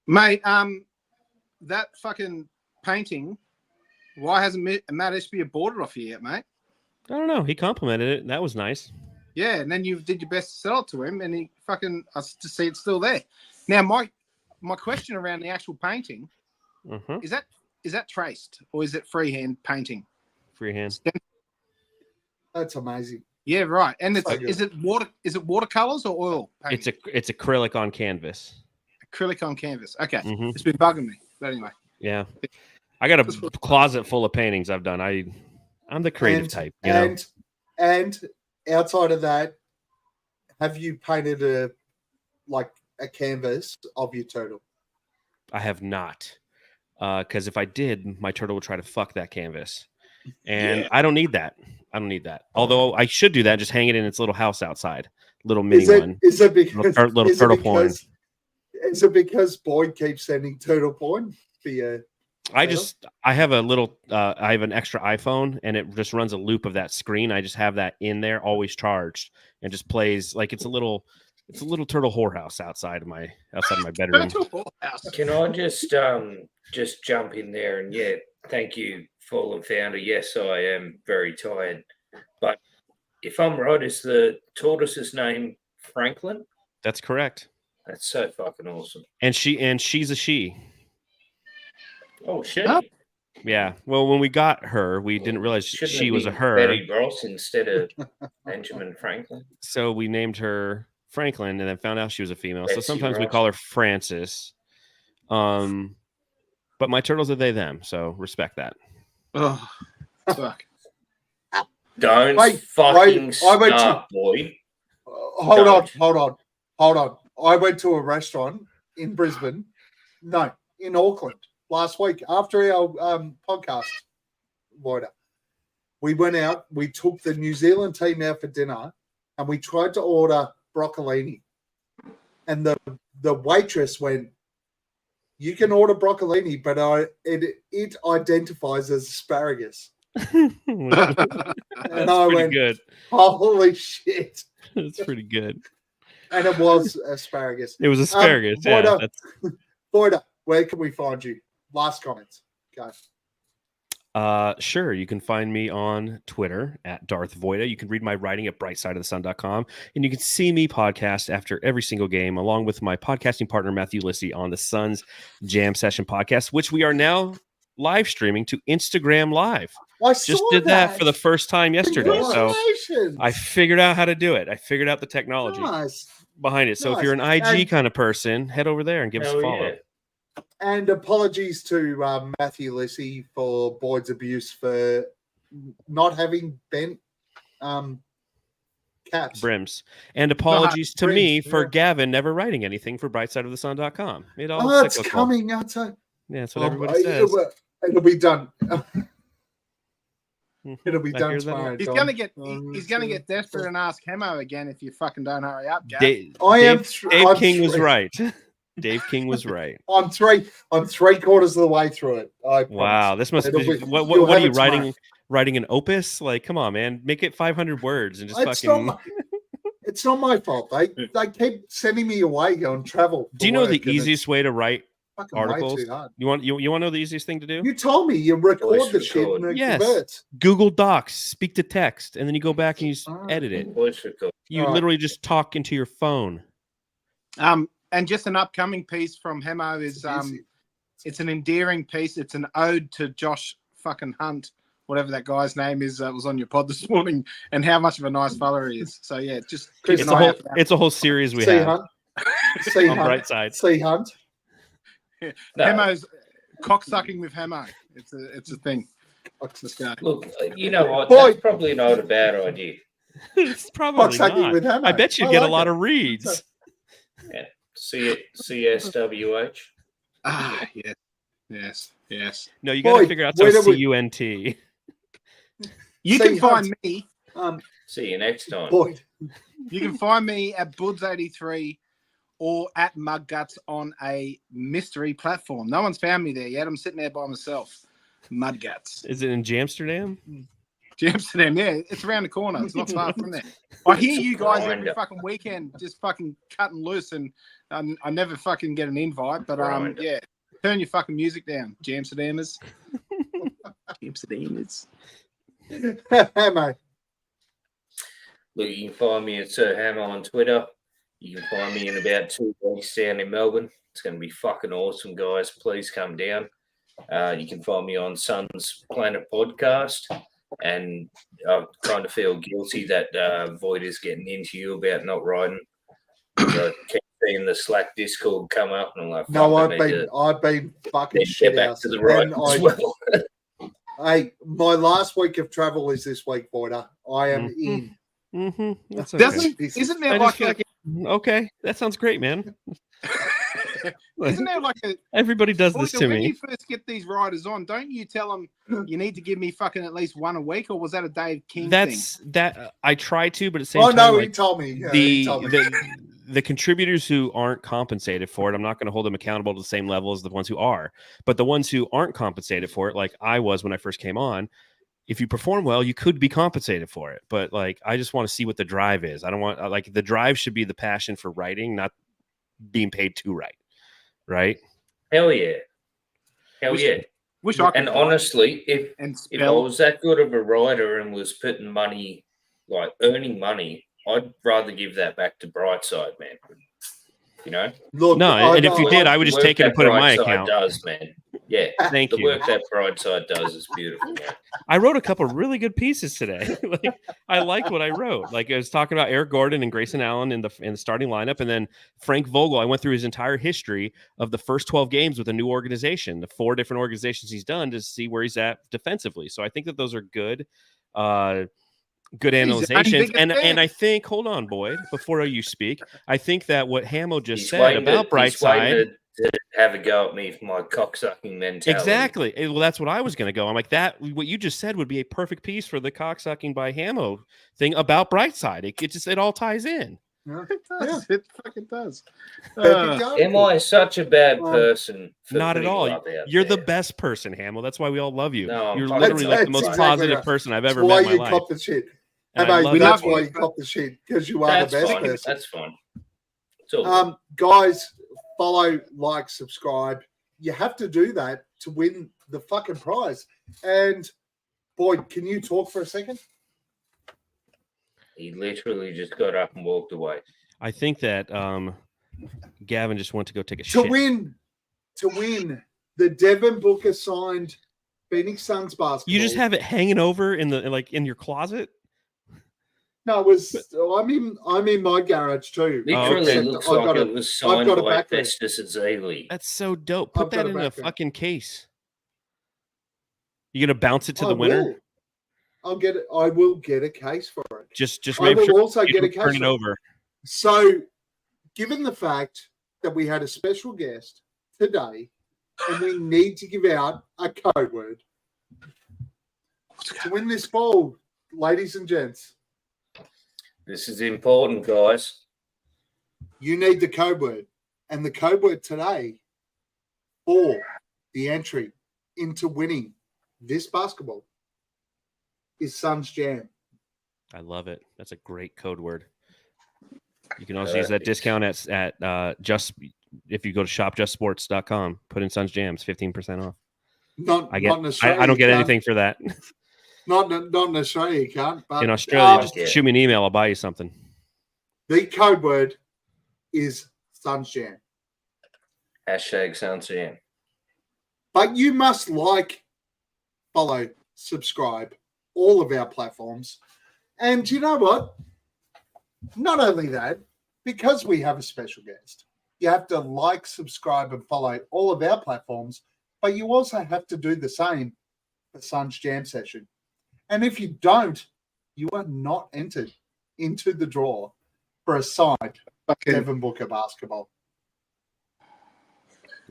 Mate, that fucking painting, why hasn't Matt Espy bought it off you yet, mate? I don't know. He complimented it. That was nice. Yeah, and then you did your best to sell it to him, and he fucking, I just see it's still there. Now, my question around the actual painting, is that traced or is it freehand painting? Freehand. That's amazing. Yeah, right. And is it watercolors or oil painting? It's acrylic on canvas. Acrylic on canvas. Okay. It's been bugging me. But anyway. Yeah. I got a closet full of paintings I've done. I'm the creative type. And outside of that, have you painted a canvas of your turtle? I have not. Because if I did, my turtle would try to fuck that canvas. And I don't need that. Although I should do that, just hang it in its little house outside. Little mini one. Is it because little turtle porn? Is it because Boyd keeps sending turtle porn for you? I have a little I have an extra iPhone and it just runs a loop of that screen. I just have that in there always charged and just plays like it's a little turtle whorehouse outside of my bedroom. Can I just jump in there and thank you, Fallen Founder. Yes, I am very tired. But if I'm right, is the tortoise's name Franklin? That's correct. That's so fucking awesome. And she's a she. Oh shit! Yeah. Well, when we got her, we didn't realize she was a her. Betty Ross instead of Benjamin Franklin. So we named her Franklin, and then found out she was a female. Betsy so sometimes we Ross. call her Francis. But my turtles are they them, so respect that. Oh, fuck! Don't fucking start, boy. Hold on. I went to a restaurant in Brisbane. No, in Auckland. Last week, after our podcast, Voider, we went out, we took the New Zealand team out for dinner, and we tried to order broccolini. And the waitress went, "You can order broccolini, but it identifies as asparagus." And I went, good. "Holy shit. It's pretty good. And it was asparagus. It was asparagus. Voida, Yeah. Voida, where can we find you? Last comments. Go. Sure. You can find me on Twitter at Darth Voida. You can read my writing at brightsideofthesun.com. And you can see me podcast after every single game, along with my podcasting partner, Matthew Lissy, on the Suns Jam Session podcast, which we are now live streaming to Instagram Live. I Just did that for the first time yesterday. So I figured out how to do it. I figured out the technology behind it. So if you're an IG kind of person, head over there and give us a follow. Yeah. And apologies to Matthew Lissy for Boyd's abuse for not having bent caps. Brims. And apologies to me for Gavin never writing anything for brightsideofthesun.com. It all it's coming. Yeah, that's what everybody says. It'll be done. It'll be done tomorrow. He's gonna get desperate and ask Hammo again if you fucking don't hurry up, Gav. Dave King was right. Dave King was right. I'm three quarters of the way through it. Wow, this must be what are you writing? Writing an opus? Like, come on, man, make it 500 words and just it's not my fault. They keep sending me away going travel. Do you know the easiest way to write articles? You want to know the easiest thing to do? You told me you record the shit and it converts. Google Docs, speak to text, and then you go back and you edit it. You literally just talk into your phone. And just an upcoming piece from Hammo is it's an endearing piece. It's an ode to Josh fucking Hunt, whatever that guy's name is that was on your pod this morning, and how much of a nice fellow he is. So yeah, just it's a whole series we have. Hunt. On Bright Side. See Hunt. Yeah. No. Hammo's cocksucking with Hammo. It's a thing. Look, you know what? That's probably not a bad idea. It's probably not. With Hammo. I bet you get a lot of reads. Yeah. CSWH. Yes. No, you got to figure out some CUNT. You can find me. See you next time. Boyd. You can find me at Buds83 or at Mudguts on a mystery platform. No one's found me there yet. I'm sitting there by myself. Mudguts. Is it in Jamsterdam? Jamsterdam, yeah. It's around the corner. It's not far from there. I hear you guys every fucking weekend just fucking cutting loose, and I never fucking get an invite. But yeah, turn your fucking music down, Jamsterdamers. Jamsterdamers. Hammo. Look, you can find me at Sir Hammo on Twitter. You can find me in about 2 weeks down in Melbourne. It's going to be fucking awesome, guys. Please come down. You can find me on Suns Planet Podcast. And I kind of feel guilty that Void is getting into you about not riding. I keep seeing the Slack Discord come up, and I'm like, no, I've been fucking shit back out to the right as well. Hey, my last week of travel is this week, Voida. I am in. Mm-hmm. That's okay. Isn't there like okay, that sounds great, man. Isn't there like everybody does this to me? When you first get these riders on, don't you tell them you need to give me fucking at least one a week, or was that a Dave King thing? That I try to, but at the same time, no, he told me. The contributors who aren't compensated for it, I'm not going to hold them accountable to the same level as the ones who are. But the ones who aren't compensated for it, like I was when I first came on, if you perform well, you could be compensated for it. But like, I just want to see what the drive is. I don't want like the drive should be the passion for writing, not being paid to write. Right? Hell yeah. Wish I could. And honestly, if I was that good of a writer and was putting money, like earning money, I'd rather give that back to Brightside, man. You know? Look, and if you did, I would just take it and put it in my account. Does, man. Yeah. Thank you. The work that Brightside does is beautiful, man. I wrote a couple really good pieces today. I liked what I wrote. Like I was talking about Eric Gordon and Grayson Allen in the starting lineup, and then Frank Vogel. I went through his entire history of the first 12 games with a new organization, the 4 different organizations he's done to see where he's at defensively. So I think that those are good analyzations. And I think, hold on, Boyd, before you speak, I think that what Hammo just said about Brightside to have a go at me for my cocksucking mentality. Exactly. Well, that's what I was going to go. I'm like, that what you just said would be a perfect piece for the cocksucking by Hammo thing about Brightside. It all ties in. Yeah. It fucking does. Am I such a bad person? Not at all. You're the best person, Hammo. That's why we all love you. No, you're literally like the most positive person I've ever met in my life. The shit. And I love that's it. why you cop the shit, because you are That's the best fine. person. That's fine. It's all Guys, follow, like, subscribe. You have to do that to win the fucking prize. And Boyd, can you talk for a second? He literally just got up and walked away. I think that Gavin just went to go take a To shit. win, the Devin Booker signed Phoenix Suns basketball. You just have it hanging over in your closet? No, I'm in my garage too. Literally okay. looks like it was signed by Festus Ezeli. That's so dope. Put that in a fucking case. You gonna bounce it to I the winner? will. I'll get it. I will get a case for it. Just I make will sure also you get a don't case turn it for over. So, given the fact that we had a special guest today, and we need to give out a code word to win this ball, ladies and gents. This is important, guys. You need the code word, and the code word today for the entry into winning this basketball is Suns Jam. I love it. That's a great code word. You can also use that discount at just if you go to shopjustsports.com, put in Suns Jams, 15% off. Not in Australia. I don't get anything for that. Not in Australia, you can't. But, in Australia, just shoot me an email. I'll buy you something. The code word is Suns Jam. Hashtag Suns Jam. But you must follow, subscribe, all of our platforms. And you know what? Not only that, because we have a special guest, you have to like, subscribe, and follow all of our platforms, but you also have to do the same for Suns Jam Session. And if you don't, you are not entered into the draw for a signed Devin Booker basketball.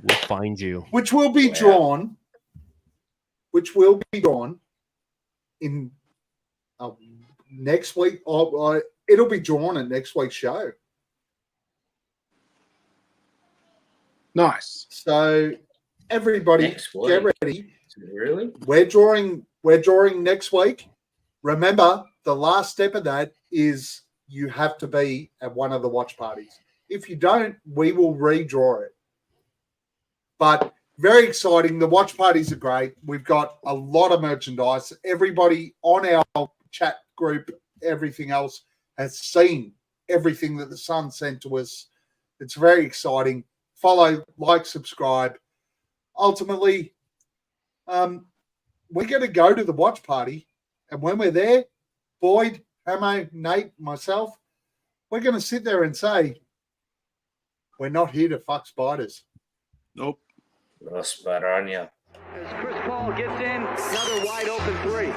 We'll find you. Which will be drawn in next week. It'll be drawn at next week's show. Nice. So everybody get ready. Really? We're drawing next week. Remember, the last step of that is you have to be at one of the watch parties. If you don't, we will redraw it. But very exciting. The watch parties are great. We've got a lot of merchandise. Everybody on our chat group, everything else, has seen everything that the Sun sent to us. It's very exciting. Follow, like, subscribe. Ultimately, we're going to go to the watch party. And when we're there, Boyd, Hammo, Nate, myself, we're going to sit there and say, we're not here to fuck spiders. Nope. Los Baranya. As Chris Paul gets in, another wide open three.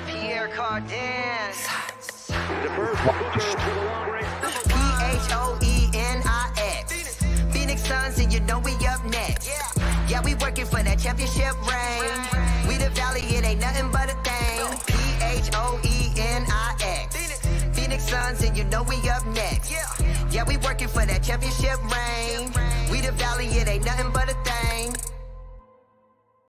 Pierre Cardin. Diverse Booker for the long range. Phoenix. Phoenix Suns, and you know we up next. Yeah, we working for that championship ring. We the Valley, it ain't nothing but a thing. Phoenix. Phoenix Suns, and you know we up next. Yeah, we working for that championship ring. We the Valley, it ain't nothing but a